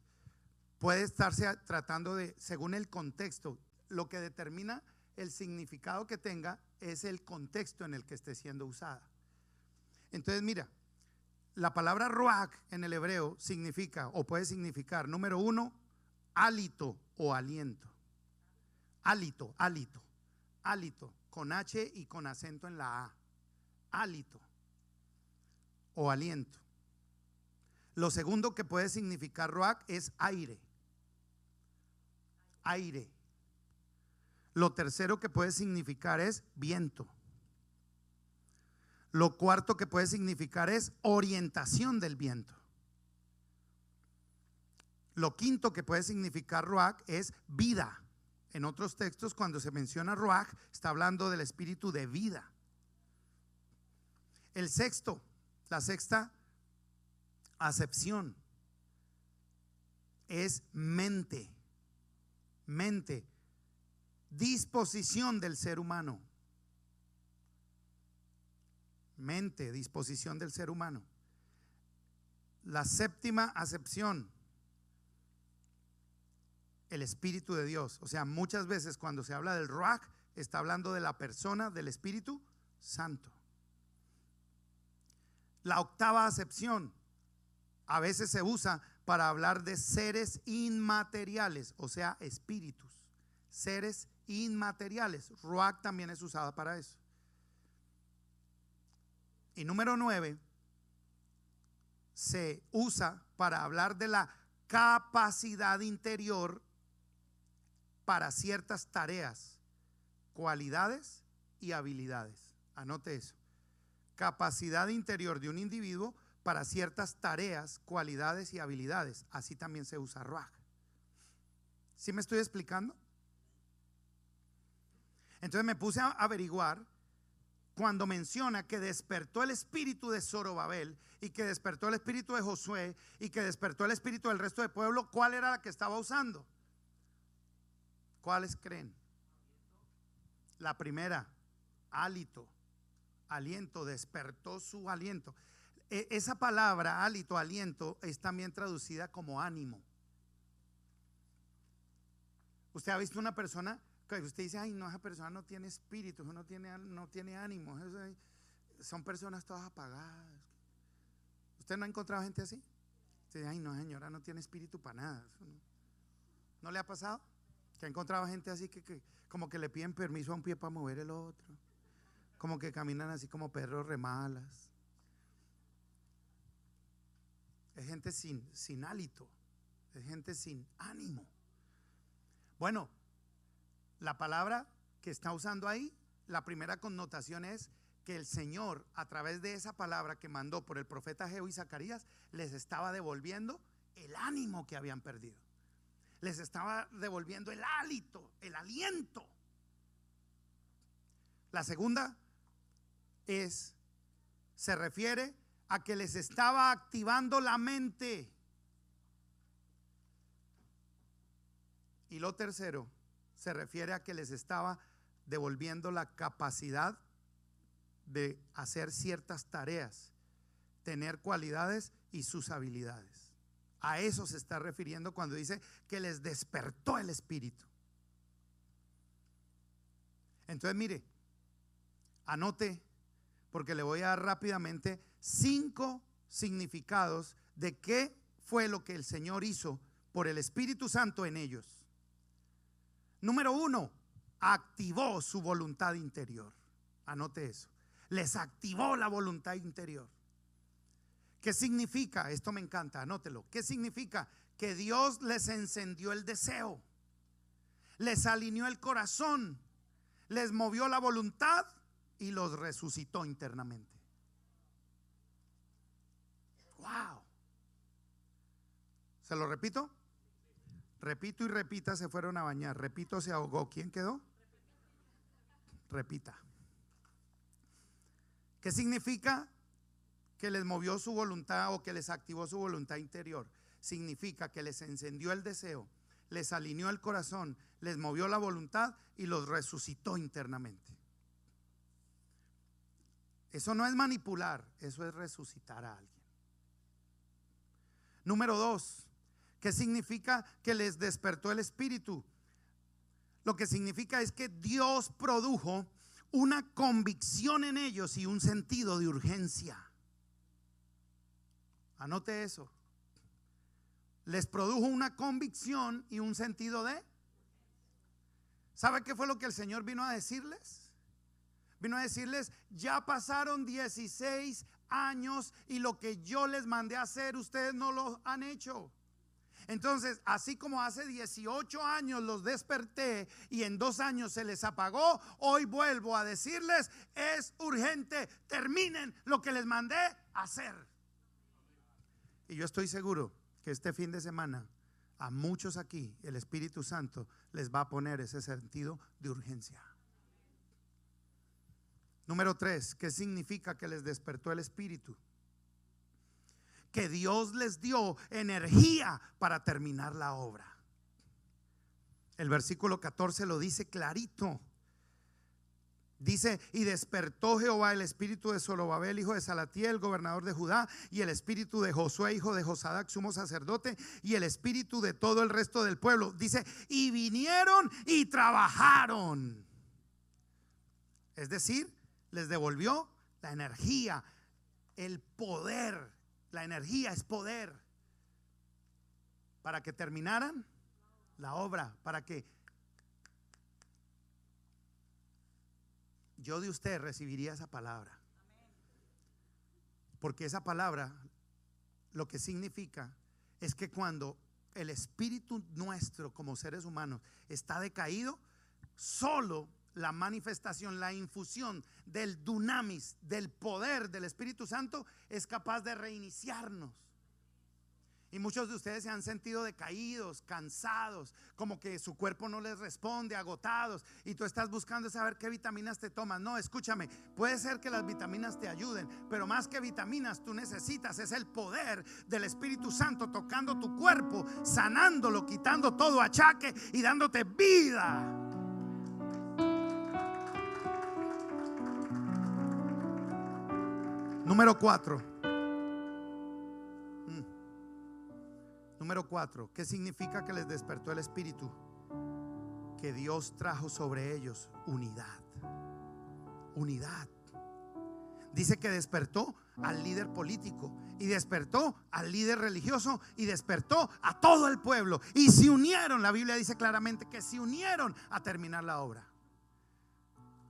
puede estarse tratando de, según el contexto, lo que determina el significado que tenga es el contexto en el que esté siendo usada. Entonces mira, la palabra ruaj en el hebreo significa o puede significar, número 1, hálito o aliento. Hálito, hálito, hálito, con H y con acento en la A. hálito o aliento. Lo segundo que puede significar ruach es aire. Aire. Lo tercero que puede significar es viento. Lo cuarto que puede significar es orientación del viento. Lo quinto que puede significar ruach es vida. En otros textos, cuando se menciona ruach, está hablando del espíritu de vida. El sexto, la sexta acepción es mente. Mente, disposición del ser humano. Mente, disposición del ser humano. La séptima acepción, el Espíritu de Dios. O sea, muchas veces cuando se habla del ruach, está hablando de la persona del Espíritu Santo. La octava acepción a veces se usa para hablar de seres inmateriales, o sea, espíritus. Seres inmateriales. Ruach también es usada para eso. Y número 9 se usa para hablar de la capacidad interior para ciertas tareas, cualidades y habilidades. Anote eso. Capacidad interior de un individuo para ciertas tareas, cualidades y habilidades. Así también se usa ruach. ¿Sí me estoy explicando? Entonces me puse a averiguar cuando menciona que despertó el espíritu de Zorobabel y que despertó el espíritu de Josué y que despertó el espíritu del resto del pueblo. ¿Cuál era la que estaba usando? ¿Cuáles creen? La primera, hálito, aliento, despertó su aliento. Esa palabra, hálito, aliento, es también traducida como ánimo. Usted ha visto una persona que usted dice, ay, no, esa persona no tiene espíritu, no tiene ánimo. Son personas todas apagadas. ¿Usted no ha encontrado gente así? Usted dice, ay, no, señora, no tiene espíritu para nada. ¿No le ha pasado? Que ha encontrado gente así que como que le piden permiso a un pie para mover el otro, como que caminan así como perros remalas. Es gente sin hálito, es gente sin ánimo. Bueno, la palabra que está usando ahí, la primera connotación es que el Señor, a través de esa palabra que mandó por el profeta Ageo y Zacarías, les estaba devolviendo el ánimo que habían perdido. Les estaba devolviendo el hálito, el aliento. La segunda se refiere a que les estaba activando la mente. Y lo tercero se refiere a que les estaba devolviendo la capacidad de hacer ciertas tareas, tener cualidades y sus habilidades. A eso se está refiriendo cuando dice que les despertó el espíritu. Entonces mire, anote, porque le voy a dar rápidamente 5 significados de qué fue lo que el Señor hizo por el Espíritu Santo en ellos. Número 1, activó su voluntad interior. Anote eso. Les activó la voluntad interior. ¿Qué significa? Esto me encanta, anótelo. ¿Qué significa? Que Dios les encendió el deseo, les alineó el corazón, les movió la voluntad y los resucitó internamente. Wow. ¿Se lo repito? Repito y repita, se fueron a bañar. Repito, se ahogó. ¿Quién quedó? Repita. ¿Qué significa que les movió su voluntad o que les activó su voluntad interior? Significa que les encendió el deseo, les alineó el corazón, les movió la voluntad y los resucitó internamente. Eso no es manipular, eso es resucitar a alguien. Número 2, ¿qué significa que les despertó el espíritu? Lo que significa es que Dios produjo una convicción en ellos y un sentido de urgencia. Anote eso. Les produjo una convicción y un sentido de. ¿Sabe qué fue lo que el Señor vino a decirles? Vino a decirles: ya pasaron 16 años y lo que yo les mandé a hacer ustedes no lo han hecho. Entonces, así como hace 18 años los desperté y en 2 años se les apagó, hoy vuelvo a decirles: es urgente, terminen lo que les mandé a hacer. Y yo estoy seguro que este fin de semana a muchos aquí el Espíritu Santo les va a poner ese sentido de urgencia. Número 3, ¿qué significa que les despertó el Espíritu? Que Dios les dio energía para terminar la obra. El versículo 14 lo dice clarito. Dice: y despertó Jehová el espíritu de Zorobabel, hijo de Salatiel, gobernador de Judá, y el espíritu de Josué, hijo de Josadac, sumo sacerdote, y el espíritu de todo el resto del pueblo. Dice: y vinieron y trabajaron. Es decir, les devolvió la energía, el poder. La energía es poder para que terminaran la obra, para que yo de usted recibiría esa palabra. Porque esa palabra lo que significa es que cuando el espíritu nuestro como seres humanos está decaído, solo la manifestación, la infusión del dunamis, del poder del Espíritu Santo es capaz de reiniciarnos. Y muchos de ustedes se han sentido decaídos, cansados, como que su cuerpo no les responde, agotados, y tú estás buscando saber qué vitaminas te tomas. No, escúchame, puede ser que las vitaminas te ayuden, pero más que vitaminas tú necesitas es el poder del Espíritu Santo tocando tu cuerpo, sanándolo, quitando todo achaque y dándote vida. Número 4. Número 4. ¿Qué significa que les despertó el Espíritu? Que Dios trajo sobre ellos unidad. Unidad. Dice que despertó al líder político, y despertó al líder religioso, y despertó a todo el pueblo, y se unieron. La Biblia dice claramente que se unieron a terminar la obra.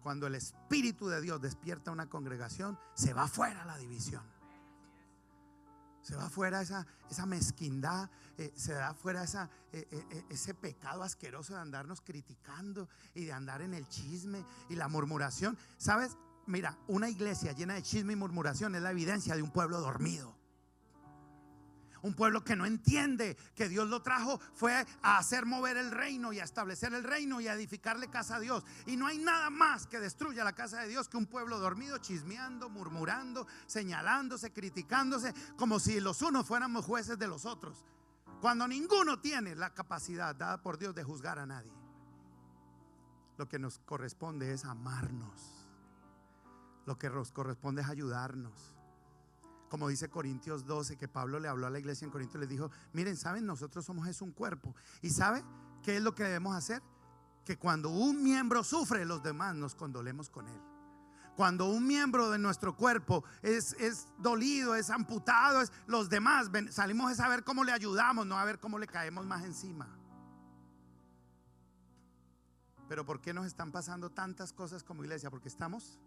Cuando el Espíritu de Dios despierta una congregación, se va fuera la división, se va fuera esa mezquindad, se va fuera ese pecado asqueroso de andarnos criticando y de andar en el chisme y la murmuración. ¿Sabes? Mira, una iglesia llena de chisme y murmuración es la evidencia de un pueblo dormido. Un pueblo que no entiende que Dios lo trajo fue a hacer mover el reino y a establecer el reino y a edificarle casa a Dios. Y no hay nada más que destruya la casa de Dios que un pueblo dormido, chismeando, murmurando, señalándose, criticándose, como si los unos fuéramos jueces de los otros, cuando ninguno tiene la capacidad dada por Dios de juzgar a nadie. Lo que nos corresponde es amarnos. Lo que nos corresponde es ayudarnos. Como dice Corintios 12, que Pablo le habló a la iglesia en Corintios, les dijo: miren, saben, nosotros somos un cuerpo. ¿Y sabe qué es lo que debemos hacer? Que cuando un miembro sufre, los demás nos condolemos con él. Cuando un miembro de nuestro cuerpo es dolido, es amputado, los demás salimos a ver cómo le ayudamos, no a ver cómo le caemos más encima. Pero ¿por qué nos están pasando tantas cosas como iglesia? Porque estamos...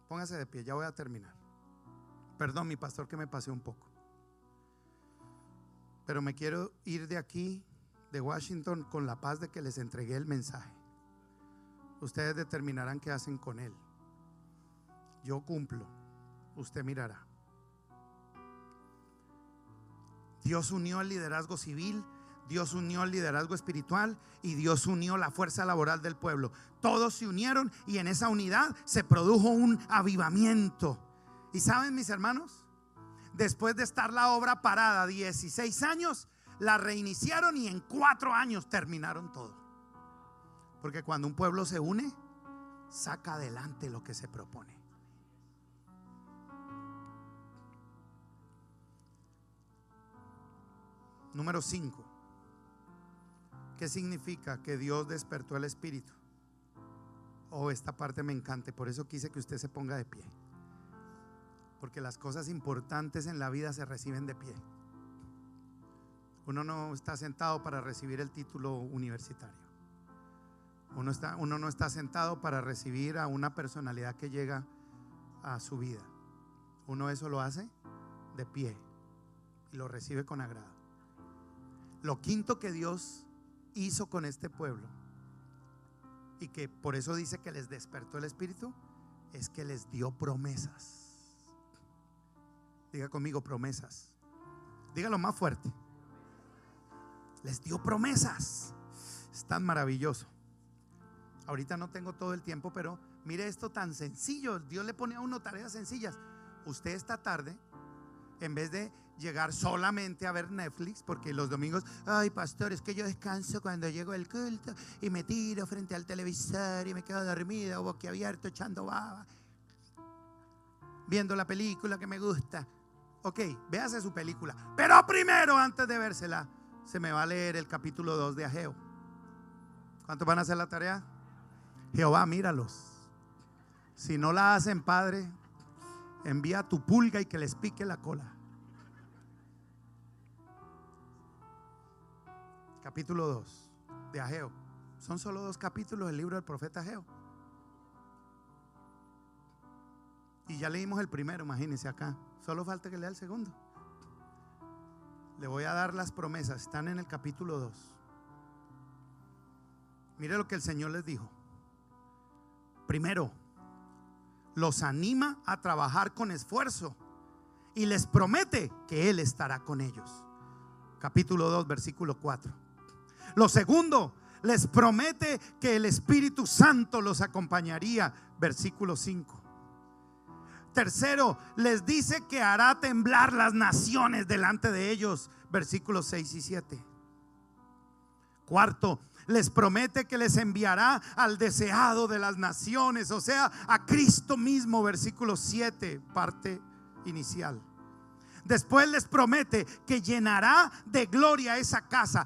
Póngase de pie, ya voy a terminar. Perdón, mi pastor, que me pasé un poco, pero me quiero ir de aquí, de Washington, con la paz de que les entregué el mensaje. Ustedes determinarán qué hacen con él. Yo cumplo, usted mirará. Dios unió el liderazgo civil, Dios unió el liderazgo espiritual y Dios unió la fuerza laboral del pueblo. Todos se unieron y en esa unidad se produjo un avivamiento. Y saben, mis hermanos, después de estar la obra parada 16 años, la reiniciaron y en 4 años terminaron todo. Porque cuando un pueblo se une, saca adelante lo que se propone. Número 5. ¿Qué significa que Dios despertó el espíritu? Oh, esta parte me encanta, por eso quise que usted se ponga de pie. Porque las cosas importantes en la vida se reciben de pie. Uno no está sentado para recibir el título universitario. Uno no está sentado para recibir a una personalidad que llega a su vida. Uno eso lo hace de pie y lo recibe con agrado. Lo quinto que Dios hizo con este pueblo, y que por eso dice que les despertó el espíritu, es que les dio promesas. Diga conmigo, promesas. Dígalo más fuerte. Les dio promesas. Es tan maravilloso. Ahorita no tengo todo el tiempo, pero mire esto tan sencillo. Dios le pone a uno tareas sencillas. Usted esta tarde, en vez de llegar solamente a ver Netflix, porque los domingos, ay pastor, es que yo descanso cuando llego del culto y me tiro frente al televisor y me quedo dormido, boquiabierto, echando baba, viendo la película que me gusta. Ok, véase su película, pero primero, antes de vérsela, se me va a leer el capítulo 2 de Ageo. ¿Cuántos van a hacer la tarea? Jehová, míralos. Si no la hacen, Padre, envía a tu pulga y que les pique la cola. Capítulo 2 de Ageo. Son solo 2 capítulos del libro del profeta Ageo. Y ya leímos el primero, imagínense acá. Solo falta que lea el segundo. Le voy a dar las promesas. Están en el capítulo 2. Mire lo que el Señor les dijo. Primero, los anima a trabajar con esfuerzo y les promete que Él estará con ellos. Capítulo 2, versículo 4. Lo segundo, les promete que el Espíritu Santo los acompañaría. Versículo 5. Tercero, les dice que hará temblar las naciones delante de ellos. Versículos 6 y 7. Cuarto, les promete que les enviará al deseado de las naciones, o sea, a Cristo mismo. Versículo 7, parte inicial. Después les promete que llenará de gloria esa casa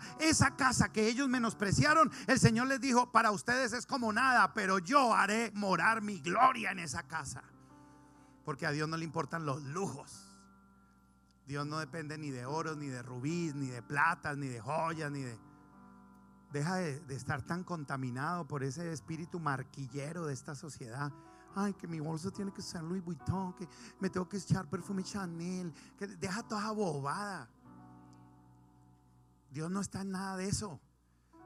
que ellos menospreciaron. El Señor les dijo: para ustedes es como nada, pero yo haré morar mi gloria en esa casa. Porque a Dios no le importan los lujos. Dios no depende ni de oro, ni de rubíes, ni de platas, ni de joyas, ni de... Deja de estar tan contaminado por ese espíritu marquillero de esta sociedad. Ay, que mi bolso tiene que ser Louis Vuitton, que me tengo que echar perfume Chanel, que deja toda bobada. Dios no está en nada de eso.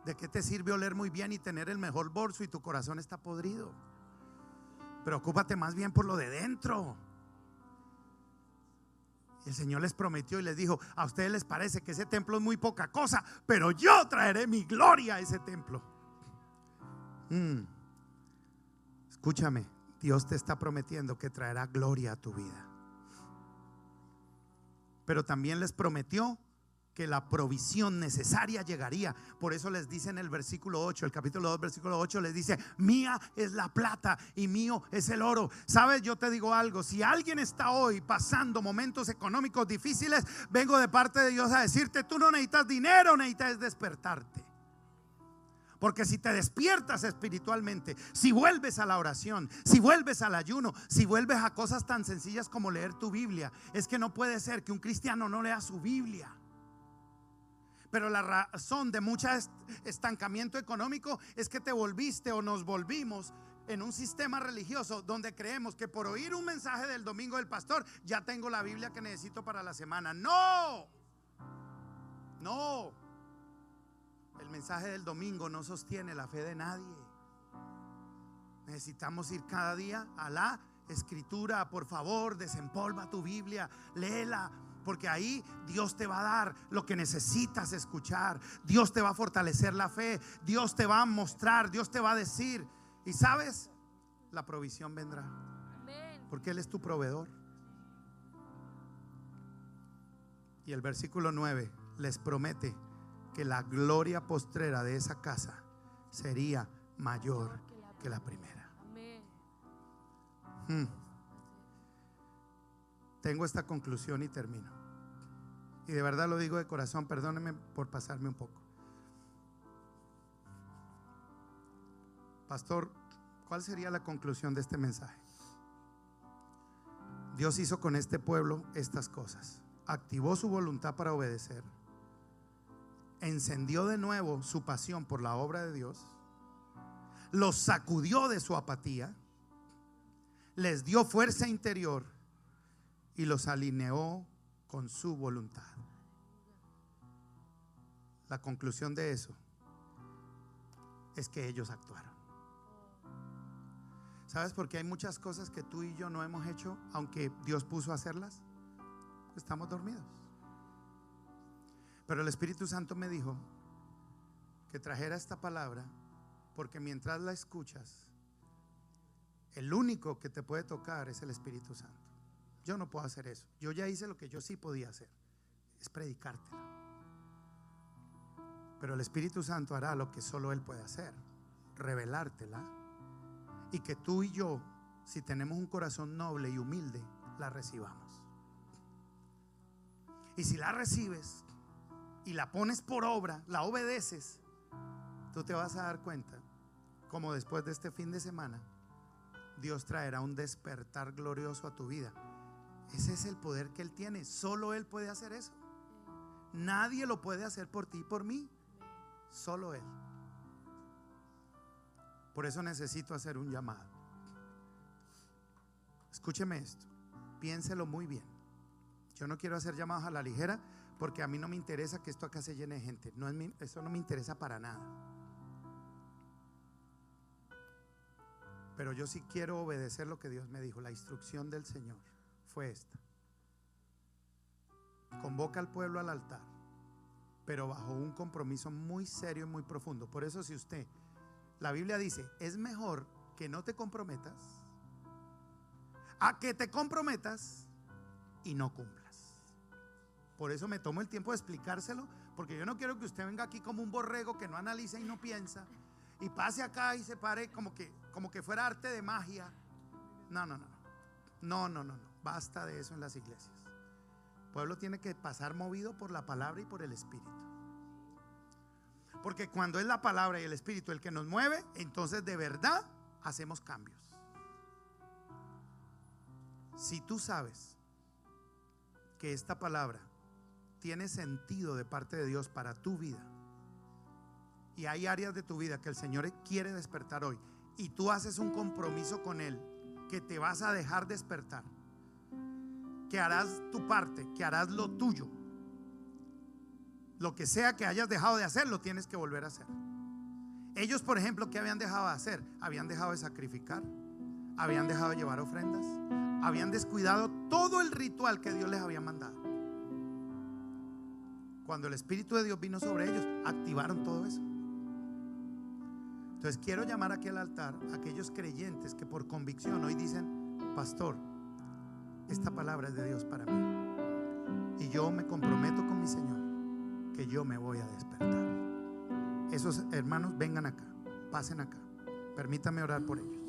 ¿De qué te sirve oler muy bien y tener el mejor bolso y tu corazón está podrido? Preocúpate más bien por lo de dentro. El Señor les prometió y les dijo: a ustedes les parece que ese templo es muy poca cosa, pero yo traeré mi gloria a ese templo. Escúchame, Dios te está prometiendo que traerá gloria a tu vida. Pero también les prometió que la provisión necesaria llegaría. Por eso les dice en el versículo 8, el capítulo 2, versículo 8, les dice: mía es la plata y mío es el oro. Sabes, yo te digo algo: si alguien está hoy pasando momentos económicos difíciles, vengo de parte de Dios a decirte: tú no necesitas dinero, necesitas despertarte. Porque si te despiertas espiritualmente, si vuelves a la oración, si vuelves al ayuno, si vuelves a cosas tan sencillas como leer tu Biblia, es que no puede ser que un cristiano no lea su Biblia. Pero la razón de mucho estancamiento económico es que te volviste o nos volvimos en un sistema religioso donde creemos que por oír un mensaje del domingo del pastor ya tengo la Biblia que necesito para la semana. No, no. El mensaje del domingo no sostiene la fe de nadie. Necesitamos ir cada día a la Escritura. Por favor, desempolva tu Biblia, léela, porque ahí Dios te va a dar lo que necesitas escuchar. Dios te va a fortalecer la fe. Dios te va a mostrar, Dios te va a decir. Y sabes, la provisión vendrá, porque Él es tu proveedor. Y el versículo 9 les promete que la gloria postrera de esa casa sería mayor que la primera. Tengo esta conclusión y termino. Y de verdad lo digo de corazón, perdónenme por pasarme un poco. Pastor, ¿cuál sería la conclusión de este mensaje? Dios hizo con este pueblo estas cosas. Activó su voluntad para obedecer. Encendió de nuevo su pasión por la obra de Dios. los sacudió de su apatía, les dio fuerza interior y los alineó con su voluntad. La conclusión de eso es que ellos actuaron. ¿Sabes por qué hay muchas cosas que tú y yo no hemos hecho, aunque Dios puso a hacerlas? Estamos dormidos. Pero el Espíritu Santo me dijo que trajera esta palabra, porque mientras la escuchas, el único que te puede tocar es el Espíritu Santo. Yo no puedo hacer eso. Yo ya hice lo que yo sí podía hacer, es predicártela. Pero el Espíritu Santo hará lo que solo Él puede hacer, revelártela, y que tú y yo, si tenemos un corazón noble y humilde, la recibamos. Y si la recibes y la pones por obra, la obedeces, tú te vas a dar cuenta como después de este fin de semana Dios traerá un despertar glorioso a tu vida. Ese es el poder que Él tiene. Solo Él puede hacer eso. Nadie lo puede hacer por ti y por mí. Solo Él. Por eso necesito hacer un llamado. Escúcheme esto, piénselo muy bien. Yo no quiero hacer llamados a la ligera, porque a mí no me interesa que esto acá se llene de gente. Eso no me interesa para nada. Pero yo sí quiero obedecer lo que Dios me dijo. La instrucción del Señor fue esta: convoca al pueblo al altar, pero bajo un compromiso muy serio y muy profundo. Por eso, si usted, la Biblia dice, es mejor que no te comprometas a que te comprometas y no cumplas. Por eso me tomo el tiempo de explicárselo, porque yo no quiero que usted venga aquí como un borrego que no analiza y no piensa, y pase acá y se pare como que fuera arte de magia. No. Basta de eso en las iglesias. El pueblo tiene que pasar movido por la palabra y por el Espíritu. Porque cuando es la palabra y el Espíritu el que nos mueve, entonces de verdad hacemos cambios. Si tú sabes que esta palabra tiene sentido de parte de Dios para tu vida, y hay áreas de tu vida que el Señor quiere despertar hoy, y tú haces un compromiso con Él, que te vas a dejar despertar, que harás tu parte, que harás lo tuyo, lo que sea que hayas dejado de hacer, lo tienes que volver a hacer. Ellos, por ejemplo, ¿qué habían dejado de hacer? Habían dejado de sacrificar, habían dejado de llevar ofrendas, habían descuidado todo el ritual que Dios les había mandado. Cuando el Espíritu de Dios vino sobre ellos, activaron todo eso. Entonces quiero llamar aquí al altar a aquellos creyentes que por convicción hoy dicen: pastor, esta palabra es de Dios para mí, y yo me comprometo con mi Señor que yo me voy a despertar. Esos hermanos, vengan acá, pasen acá, permítame orar por ellos.